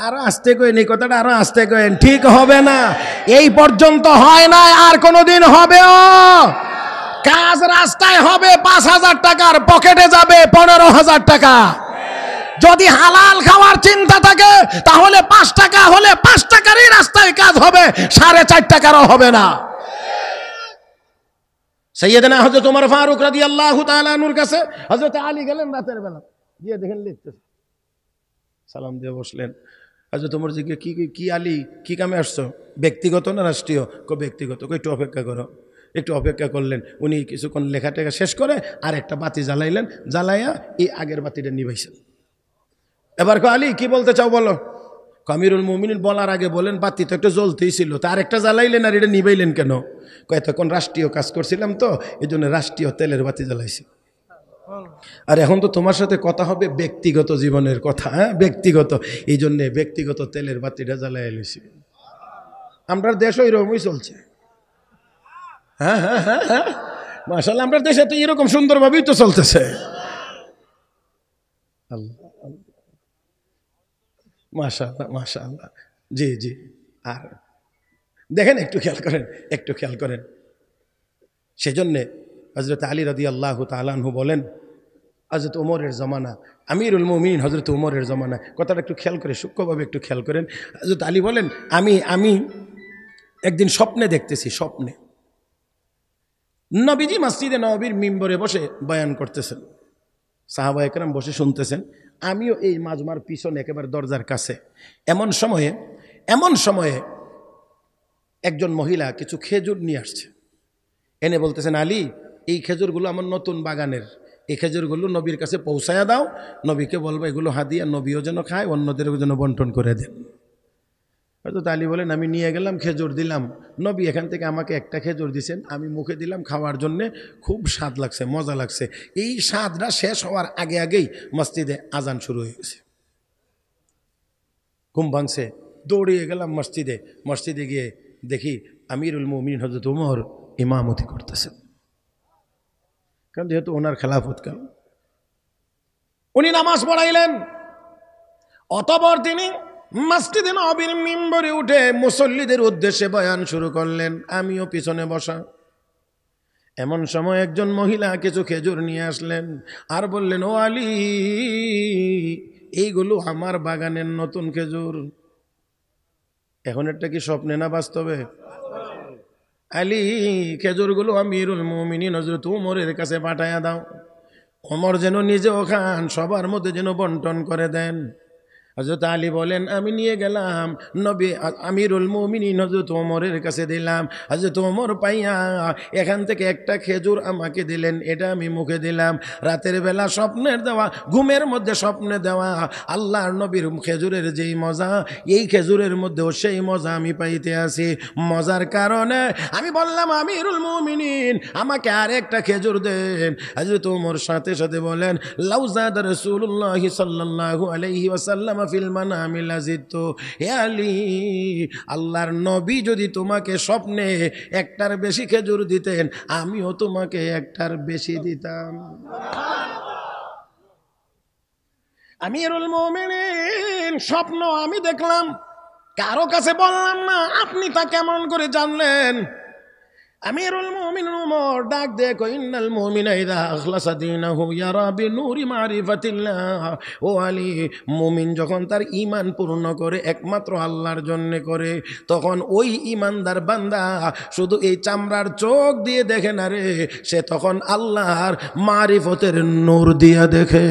আরো আস্তে কইনি কথাটা, আরো আস্তে কইন, ঠিক হবে না। এই পর্যন্ত হয় না, আর কোনোদিন হবেও। কাজ রাস্তায় হবে, 5,000 টাকার পকেটে যাবে 15,000 টাকা। যদি হালাল খাওয়ার চিন্তা থাকে, তাহলে 5 টাকা হলে 5 টাকারই রাস্তায় কাজ হবে, 4.5 টাকারও হবে না। সাইয়েদনা হযরত ওমর ফারুক রাদিয়াল্লাহু তাআলা আনহুর কাছে হযরত আলী গেলেন রাতের বেলা, গিয়ে দেখেন লিখতেছে, সালাম দিয়ে বসলেন। হযরত ওমর জিজ্ঞেস, কি আলী, কি কামে আসছো? ব্যক্তিগত না রাষ্ট্রীয়? ব্যক্তিগত। একটু অপেক্ষা করো। একটু অপেক্ষা করলেন। উনি কিছুক্ষণ লেখা টেখা শেষ করে আর একটা বাতি জ্বালাইলেন, জ্বালাইয়া এই আগের বাতিটা নিভাইছেন। এবার আলী কি বলতে চাও বলো? আমিরুল মুমিনিন বলার আগে বলেন, বাতি তো একটা জ্বলতেই ছিল, তার একটা জ্বালাইলেন আর এটা নিভাইলেন কেন? এতক্ষণ রাষ্ট্রীয় কাজ করছিলাম তো, এই জন্য রাষ্ট্রীয় তেলের বাতি জ্বালাইছি। আর এখন তো তোমার সাথে কথা হবে ব্যক্তিগত জীবনের কথা, হ্যাঁ ব্যক্তিগত, এই জন্যে ব্যক্তিগত তেলের বাতিটা জ্বালাই লইছি। আমরা দেশও এরকমই চলছে। হ্যাঁ হ্যাঁ হ্যাঁ হ্যাঁ, মাশাআল্লাহ, আমরা দেশে তো এরকম সুন্দরভাবেই তো চলতেছে। আল্লাহ, মাশাআল্লাহ মাশাআল্লাহ, জি জি। আর দেখেন, একটু খেয়াল করেন, সেজন্যে হযরত আলী রাদিয়াল্লাহু তাআলা আনহু বলেন, হযরত ওমরের জমানা, আমিরুল মুমিনিন হযরত ওমরের জমানা, কথাটা একটু খেয়াল করে, সূক্ষ্মভাবে একটু খেয়াল করেন। হযরত আলী বলেন, আমি একদিন স্বপ্নে দেখতেছি, স্বপ্নে নবীজি মসজিদে নববীর মিম্বরে বসে বয়ান করতেছেন, সাহাবায়ে কেরাম বসে শুনতেছেন, আমিও এই মাজমার পিছনে একেবারে দরজার কাছে। এমন সময়ে একজন মহিলা কিছু খেজুর নিয়ে আসছে, এনে বলতেছেন, আলী, এই খেজুরগুলো আমার নতুন বাগানের, এই খেজুরগুলো নবীর কাছে পৌঁছায়া দাও, নবীকে বলবো এগুলো হাদিয়া, নবীও যেন খায়, অন্যদেরও যেন বন্টন করে দেন। হযরত আলী বলেন, আমি নিয়ে গেলাম, খেজুর দিলাম, নবী এখান থেকে আমাকে একটা খেজুর দিয়েছেন, আমি মুখে দিলাম খাওয়ার জন্যে, খুব স্বাদ লাগছে, মজা লাগছে। এই স্বাদটা শেষ হওয়ার আগেই মসজিদে আজান শুরু হয়ে গেছে। ঘুম ভাঙছে, দৌড়িয়ে গেলাম মসজিদে গিয়ে দেখি আমিরুল মুমিনিন হযরত ওমর ইমামতি করতেছেন, কারণ যেহেতু ওনার খেলাফত কাল, উনি নামাজ পড়াইলেন। অতঃপর তিনি মসজিদে নববীর মিম্বরে উঠে মুসল্লিদের উদ্দেশ্যে বয়ান শুরু করলেন, আমিও পিছনে বসা। এমন সময় একজন মহিলা কিছু খেজুর নিয়ে আসলেন আর বললেন, ও আলী, এইগুলো আমার বাগানের নতুন খেজুর। এখন এটা কি স্বপ্নে না বাস্তবে? আলী, খেজুরগুলো আমিরুল মুমিনিন হযরত ওমরের কাছে পাঠায়া দাও, ওমর যেন নিজেও খান, সবার মধ্যে যেন বন্টন করে দেন। হযরত আলী বলেন, আমি নিয়ে গেলাম, নবী আমিরুল মুমিনিন হযরত ওমরের কাছে দিলাম। হযরত ওমর পাইয়া এখান থেকে একটা খেজুর আমাকে দিলেন, এটা আমি মুখে দিলাম। রাতের বেলা স্বপ্নের দেওয়া, ঘুমের মধ্যে স্বপ্নে দেওয়া আল্লাহর নবীর খেজুরের যেই মজা, এই খেজুরের মধ্যেও সেই মজা আমি পাইতে আছি। মজার কারণে আমি বললাম, আমিরুল মুমিনিন আমাকে আর একটা খেজুর দেন। হযরত ওমর সাথে সাথে বলেন, লাউজাদ রাসূলুল্লাহ সাল্লাল্লাহু আলাইহি ওয়াসাল্লাম ফিল মানামি লাজিদতু। হে আলী, আল্লাহর নবী যদি তোমাকে স্বপ্নে একটার বেশি খেজুর দিতেন, আমিও তোমাকে একটার বেশি দিতাম। আমিরুল মুমিনিন স্বপ্ন আমি দেখলাম, কারো কাছে বললাম না। আপনি তা কেমন করে জানলেন? আমিরুল মুমিনিন ওমর ডাক দিয়ে কই, ইন্নাল মুমিনা ইযা আখলাসা দীনাহু ইয়ারা বিনূরি মারিফাতিল্লাহ। ও আলী, মুমিন যখন তার ঈমান পূর্ণ করে একমাত্র আল্লাহর জন্য করে, তখন ওই ঈমানদার বান্দা শুধু এই চামড়ার চোখ দিয়ে দেখে না রে, সে তখন আল্লাহর মারিফতের নূর দিয়ে দেখে।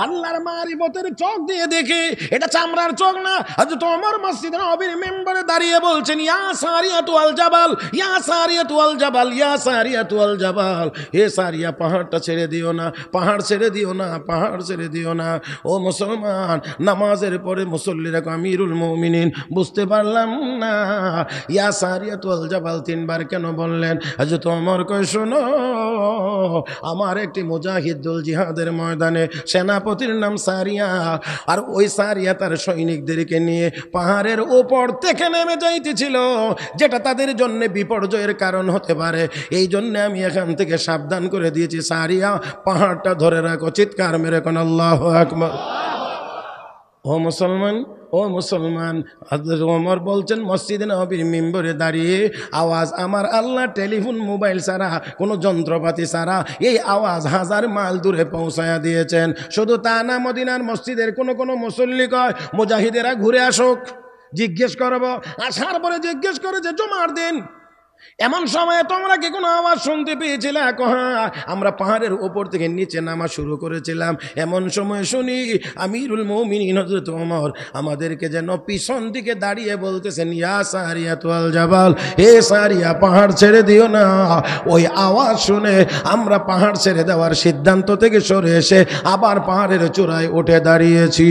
আল্লাহর মারিফতের চোখ দিয়ে দেখে, এটা চামড়ার চোখ না। হযরত ওমর মসজিদে নববীর মিম্বরে দাঁড়িয়ে বলছেন, ইয়া সারিয়াতু আল জাবাল, ইয়া সারিয়াতু আল জাবাল, ইয়া সারিয়াতু আল জাবাল। হে সারিয়া, পাহাড়টা ছেড়ে দিও না, পাহাড় ছেড়ে দিও না, পাহাড় ছেড়ে দিও না। ও মুসলমান, নামাজের পরে মুসল্লিরা আমিরুল মুমিনিন বুঝতে পারলাম না ইয়া সারিয়াতু আল জাবাল তিনবার কেন বললেন। হযরত ওমর কয়, শোনো, আমার একটি মুজাহিদুল জিহাদের ময়দানে সেনাপতির নাম সারিয়া, আর ওই সারিয়া তার সৈনিকদেরকে নিয়ে পাহাড়ের উপর থেকে নেমে যাইতেছিল, যেটা তাদের জন্য বিপর্যয়ের কারণ হতে পারে। এই জন্য আমি এখান থেকে সাবধান করে দিয়েছি, সারিয়া পাহাড়টা ধরে রাখো। চিৎকার মেরে কোন আল্লাহু আকবার। ও মুসলমান, ও মুসলমান, হযরত ওমর বলছেন মসজিদে নববীর মিম্বরে দাঁড়িয়ে, আওয়াজ আমার আল্লাহ টেলিফোন মোবাইল ছাড়া, কোনো যন্ত্রপাতি ছাড়া এই আওয়াজ হাজার মাইল দূরে পৌঁছায়া দিয়েছেন। শুধু তা না, মদিনার মসজিদের কোনো মুসল্লি কয়, মুজাহিদেরা ঘুরে আসুক, জিজ্ঞেস করব। আসার পরে জিজ্ঞেস করে যে জুমার দিন এমন সময়ে তোমরা কি কোনো আওয়াজ শুনতে পেয়েছিলে? হ্যাঁ, আমরা পাহাড়ের উপর থেকে নিচে নামা শুরু করেছিলাম। এমন সময় শুনি আমিরুল মুমিনিন হযরত ওমর আমাদেরকে যেন পিছন দিকে দাঁড়িয়ে বলতেছেন, ইয়া সারিয়াতু আল জাবাল, হে সারিয়া, পাহাড় ছেড়ে দিও না। ওই আওয়াজ শুনে আমরা পাহাড় ছেড়ে দেওয়ার সিদ্ধান্ত থেকে সরে এসে আবার পাহাড়ের চূড়ায় উঠে দাঁড়িয়েছি।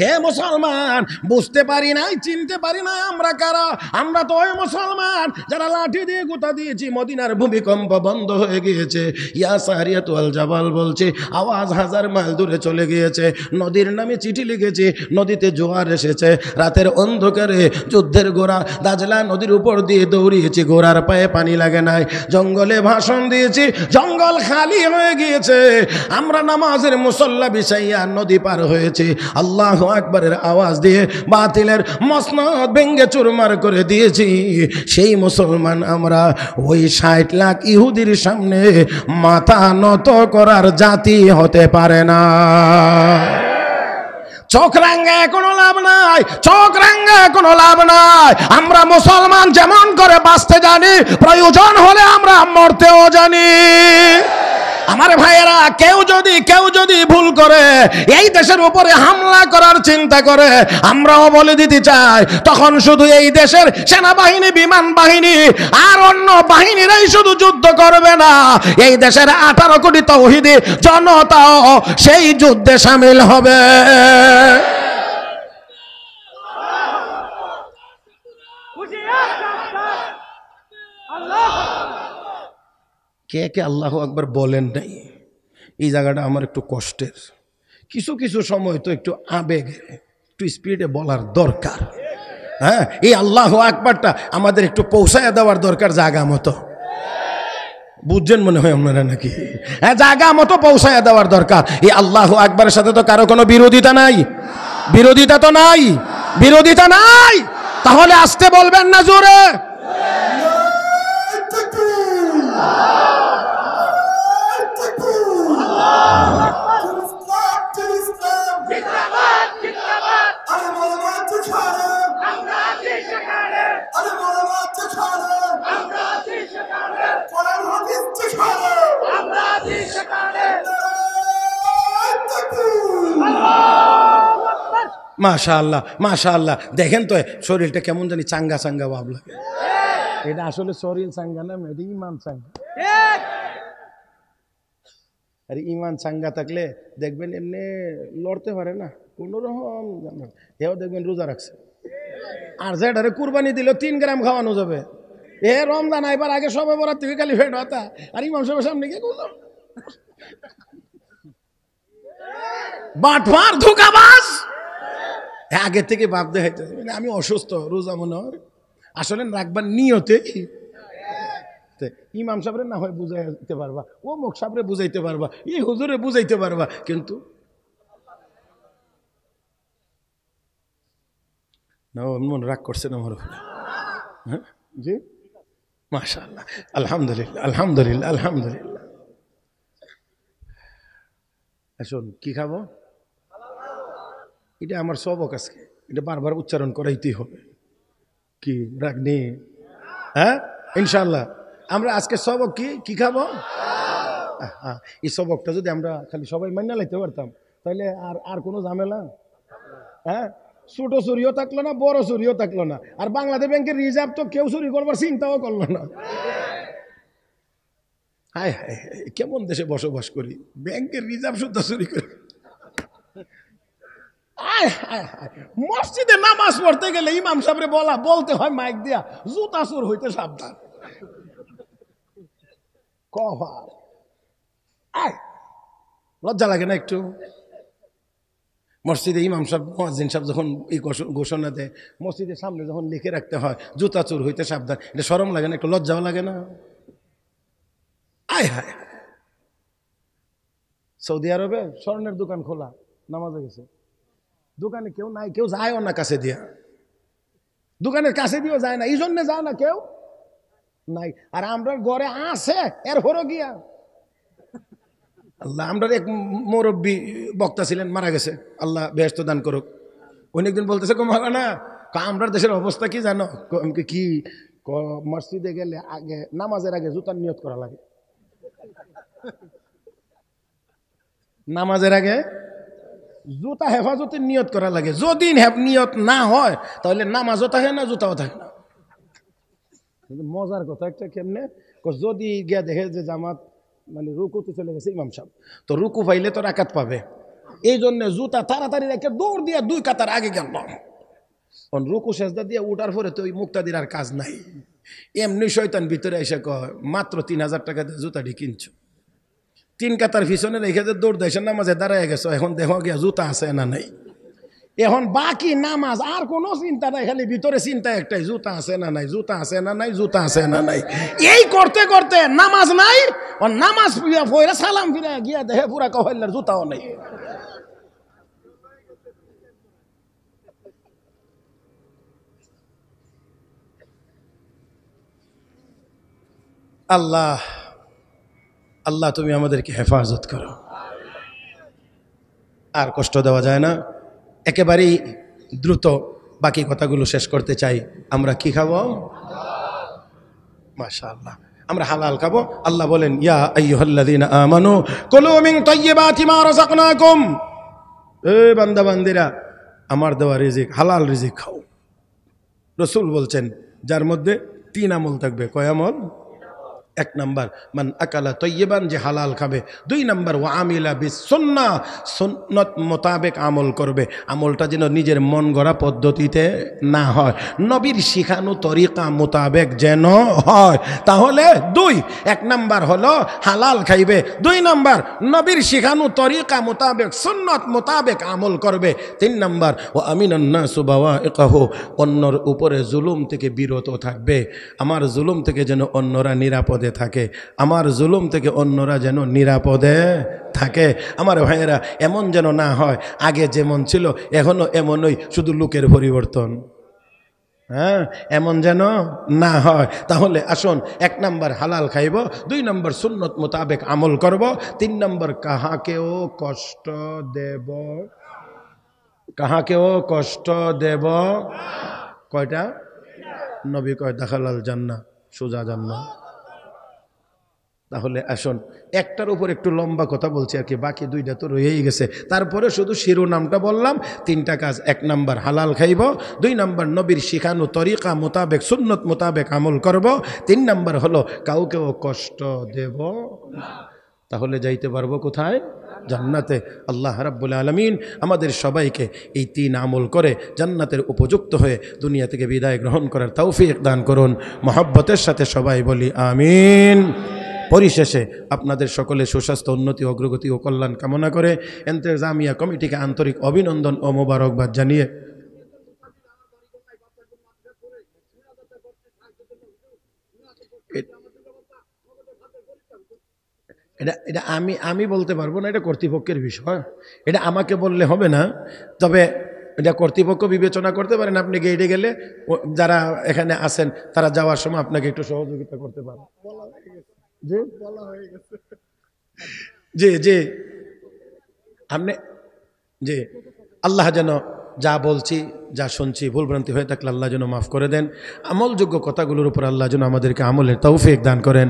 হে মুসলমান, বুঝতে পারি নাই, চিনতে পারি নাই আমরা কারা। আমরা তো ওই মুসলমান যারা লাঠি দিয়ে গোতা দিয়েছি, মদিনার ভূমিকম্প বন্ধ হয়ে গিয়েছে। ইয়া সারিয়াতু আল জাবাল বলছে, আওয়াজ হাজার মাইল দূরে চলে গিয়েছে। নদীর নামে চিঠি লিখেছি, নদীতে জোয়ার এসেছে। রাতের অন্ধকারে যুদ্ধের ঘোড়া দাজলা নদীর উপর দিয়ে দৌড়িয়েছি, ঘোড়ার পায়ে পানি লাগে নাই। জঙ্গলে ভাষণ দিয়েছি, জঙ্গল খালি হয়ে গিয়েছে। আমরা নামাজের মুসল্লা বিছাইয়া নদী পার হয়েছি। আল্লাহু আকবারের আওয়াজ দিয়ে বাতিলের মসনদ ভেঙ্গে চুরমার করে দিয়েছি। সেই মুসলমান আমরা, ওই 60 লাখ ইহুদির সামনে মাথা নত করার জাতি হতে পারে না। চোখ রাঙ্গায় কোনো লাভ নাই, চোখ রাঙ্গায় কোনো লাভ নাই। আমরা মুসলমান যেমন করে বাঁচতে জানি, প্রয়োজন হলে আমরা মরতেও জানি। আমার ভাইয়েরা, কেউ যদি ভুল করে এই দেশের উপরে হামলা করার চিন্তা করে, আমরাও বলে দিতে চাই, তখন শুধু এই দেশের সেনাবাহিনী, বিমান বাহিনী আর অন্য বাহিনীরাই শুধু যুদ্ধ করবে না, এই দেশের 18 কোটি তাওহীদি জনতাও সেই যুদ্ধে শামিল হবে। কে কে আল্লাহু আকবার বলেন নাই? এই জায়গাটা আমার একটু কষ্টের। কিছু কিছু সময় তো একটু আবেগে, একটু স্পিডে বলার দরকার। হ্যাঁ, এই আল্লাহু আকবারটা আমাদের একটু পৌঁছায় দেওয়ার দরকার জায়গা মতো। বুঝছেন মনে হয় আপনারা নাকি? হ্যাঁ, জায়গা মতো পৌঁছায় দেওয়ার দরকার। এই আল্লাহু আকবারের সাথে তো কারো কোনো বিরোধিতা নাই, বিরোধিতা তো নাই, বিরোধিতা নাই। তাহলে আসতে বলবেন না জোরে? মাশাআল্লাহ, মাশাআল্লাহ। দেখেন তো শরীরটা কেমন জানি চাঙ্গা চাঙ্গা ভাব লাগে। এটা আসলে শরীর চাঙ্গা না, এটা ইমান চাঙ্গা। আর ইমান চাঙ্গা থাকলে দেখবেন এমনি লড়তে পারে না কোনো রকম, এও দেখবেন রোজা রাখছে। আর যেটারে কুরবানি দিল 3 গ্রাম খাওয়ানো যাবে। এ রমজান আইবার আগে সবে বরাত থেকে খালি ফেট হতা, আর ইমাম সাহেবের সামনে গিয়ে করলাম বাটফার ধোঁকাবাজ। আগে থেকে ভাব দেখাইতে আমি অসুস্থ, রোজা মনে হয় আসলে রাখবার নিয়তে। ইমাম সাহেবরে না হয় বুঝাইতে পারবা, ও মুখ সাহেবরে বুঝাইতে পারবা, এই হুজুরে বুঝাইতে পারবা, কিন্তু না মন রাগ করছে না আমার উপরে। হ্যাঁ জি, মাশাআল্লাহ, আলহামদুলিল্লাহ, আলহামদুলিল্লাহ, আলহামদুলিল্লাহ। আসুন, কি খাবো? এটা আমার সবক আজকে, এটা বারবার উচ্চারণ করাইতেই হবে। কি রাগ নেই? হ্যাঁ ইনশাআল্লাহ। আমরা আজকে সবক কি খাবো? এই সবকটা যদি আমরা খালি সবাই মাইনা লাইতে পারতাম তাহলে আর কোনো ঝামেলা। হ্যাঁ, ছোট চুরিও থাকলো না, বড় চুরিও থাকলো না। আর বাংলাদেশ ব্যাংকের রিজার্ভ তো কেউ চুরি করবার চিন্তাও করলো না। হায় হায়, কেমন দেশে বসবাস করি, ব্যাংকের রিজার্ভ শুদ্ধ চুরি করি। মসজিদে নামাজ পড়তে গেলে ইমাম সাহেবরে বলতে হয় মাইক দিয়া, জুতা চোর হইতে সাবধান। লজ্জা লাগে না একটু? মসজিদে ইমাম সাহেব, মুয়াজ্জিন সাহেব যখন এই ঘোষণা দেয়, মসজিদের সামনে যখন লিখে রাখতে হয় জুতা চোর হইতে সাবধান, এটা শরম লাগে না? একটু লজ্জাও লাগে না? আয় হায়, সৌদি আরবে স্বর্ণের দোকান খোলা, নামাজে গেছে, দোকানে কেউ নাই, কেউ যায়ও না কাছে দিয়া, দোকানের কাছে দিয়েও যায় না, এই জন্য যায় না, কেউ নাই। আর আমরা ঘরে আছে এর হরো গিয়া আল্লাহ। আমরা এক মুরব্বী বক্তা ছিলেন, মারা গেছে, আল্লাহ বেহেশত দান করুক। উনি একদিন বলতেছে, না আমরা দেশের অবস্থা কি জানো? কি মসজিদে গেলে আগে নামাজের আগে জুতার নিয়ত করা লাগে, নামাজের আগে জুতা হেফাজতের নিয়ত করা লাগে। যদি নিয়ত না হয় তাহলে নামাজও থাকে না, জুতাও থাকে না। মজার কথা একটা, কেমনে? যদি গিয়া দেখে যে জামাত মানে রুকুতে চলে গেছে ইমাম সাহেব, তো রুকু পাইলে তো রাকাত পাবে, এই জন্য জুতা তাড়াতাড়ি রেখে দৌড় দিয়ে 2 কাতার আগে গেল। রুকু সেজদা দিয়ে উঠার পরে তো ওই মুক্তাদির আর কাজ নাই। এমনি শয়তান ভিতরে এসে কয়, মাত্র 3000 টাকা দিয়ে জুতাটি কিনছো, 3 কাতার পিছনে রেখে যে দৌড় দেয়, নামাজে দাঁড়ায় গেছো, এখন দেখো গিয়া জুতা আছে না নাই। এখন বাকি নামাজ আর কোনো চিন্তা নাই, খালি ভিতরে চিন্তা একটাই, জুতা আছে না নাই, জুতা আছে না নাই, জুতা আছে না নাই। এই করতে করতে নামাজ নাই, নামাজ পড়ে সালাম ফিরে গিয়া দেখে পুরা কহল্লার জুতাও নেই। আল্লাহ, আল্লাহ তুমি আমাদেরকে হেফাজত করো। আর কষ্ট দেওয়া যায় না। একেবারেই দ্রুত বাকি কথাগুলো শেষ করতে চাই। আমরা কি খাবো? মাশাআল্লাহ, আমরা হালাল খাবো। আল্লাহ বলেন, ইয়া আইয়ুহাল্লাযীনা আমানু কুলু মিন তাইয়্যিবাতি মা রাযাকনাকুম। এ বান্দা বান্দিরা, আমার দেওয়া রিজিক, হালাল রিজিক খাও। রাসূল বলছেন, যার মধ্যে 3 আমল থাকবে। কয় আমল? 1 নাম্বার মান আকালা তৈয়বান, যে হালাল খাবে। 2 নাম্বার ওয়া আমিলা বিসুন্নাহ, সুন্নত মোতাবেক আমল করবে। আমলটা যেন নিজের মন গড়া পদ্ধতিতে না হয়, নবীর শিখানো তরিকা মোতাবেক যেন হয়। তাহলে 1 নাম্বার হলো হালাল খাইবে, 2 নাম্বার নবীর শিখানো তরিকা মোতাবেক সুন্নত মোতাবেক আমল করবে, 3 নাম্বার ওয়া আমিনান নাসু বাওয়াইকাহু, অন্যর উপরে জুলুম থেকে বিরত থাকবে। আমার জুলুম থেকে যেন অন্যরা নিরাপদে নিরাপদে থাকে, আমার জুলুম থেকে অন্যরা যেন নিরাপদে থাকে। আমার ভাইয়েরা, এমন যেন না হয় আগে যেমন ছিল এখনো এমনই, শুধু লোকের পরিবর্তন। হ্যাঁ, এমন যেন না হয়। তাহলে আসুন, 1 নম্বর হালাল খাইব, 2 নম্বর সুন্নত মোতাবেক আমল করব, 3 নম্বর কাহাকেও কষ্ট দেব, কাহাকেও কষ্ট দেব। কয়টা? নবী কয় দাখালাল জান্নাহ, সোজা জান্নাহ। তাহলে আসুন, একটার উপর একটু লম্বা কথা বলছি আর কি, বাকি 2টা তো রয়েই গেছে। তারপরে শুধু শিরোনামটা বললাম। 3টা কাজ: 1 নম্বর হালাল খাইব, 2 নম্বর নবীর শিখানো তরিকা মোতাবেক সুন্নত মোতাবেক আমল করব, 3 নম্বর হলো কাউকেও কষ্ট দেব। তাহলে যাইতে পারবো কোথায়? জান্নাতে। আল্লাহ রাব্বুল আলামিন আমাদের সবাইকে এই 3 আমল করে জান্নাতের উপযুক্ত হয়ে দুনিয়া থেকে বিদায় গ্রহণ করার তৌফিক দান করুন। মহব্বতের সাথে সবাই বলি আমিন। পরিশেষে আপনাদের সকলে সুস্বাস্থ্য, উন্নতি, অগ্রগতি ও কল্যাণ কামনা করে ইন্তেজামিয়া কমিটিকে আন্তরিক অভিনন্দন ও মোবারকবাদ জানিয়ে এটা আমি বলতে পারবো না, এটা কর্তৃপক্ষের বিষয়। এটা আমাকে বললে হবে না, তবে এটা কর্তৃপক্ষ বিবেচনা করতে পারেন। আপনি গেটে গেলে যারা এখানে আছেন তারা যাওয়ার সময় আপনাকে একটু সহযোগিতা করতে পারে। জি জি, আপনি জি, আল্লাহ যেন যা বলছি, যা শুনছি, ভুলভ্রান্তি হয়ে থাকলে আল্লাহ যেন মাফ করে দেন। আমলযোগ্য কথাগুলোর উপর আল্লাহ যেন আমাদেরকে আমলের তৌফিক দান করেন।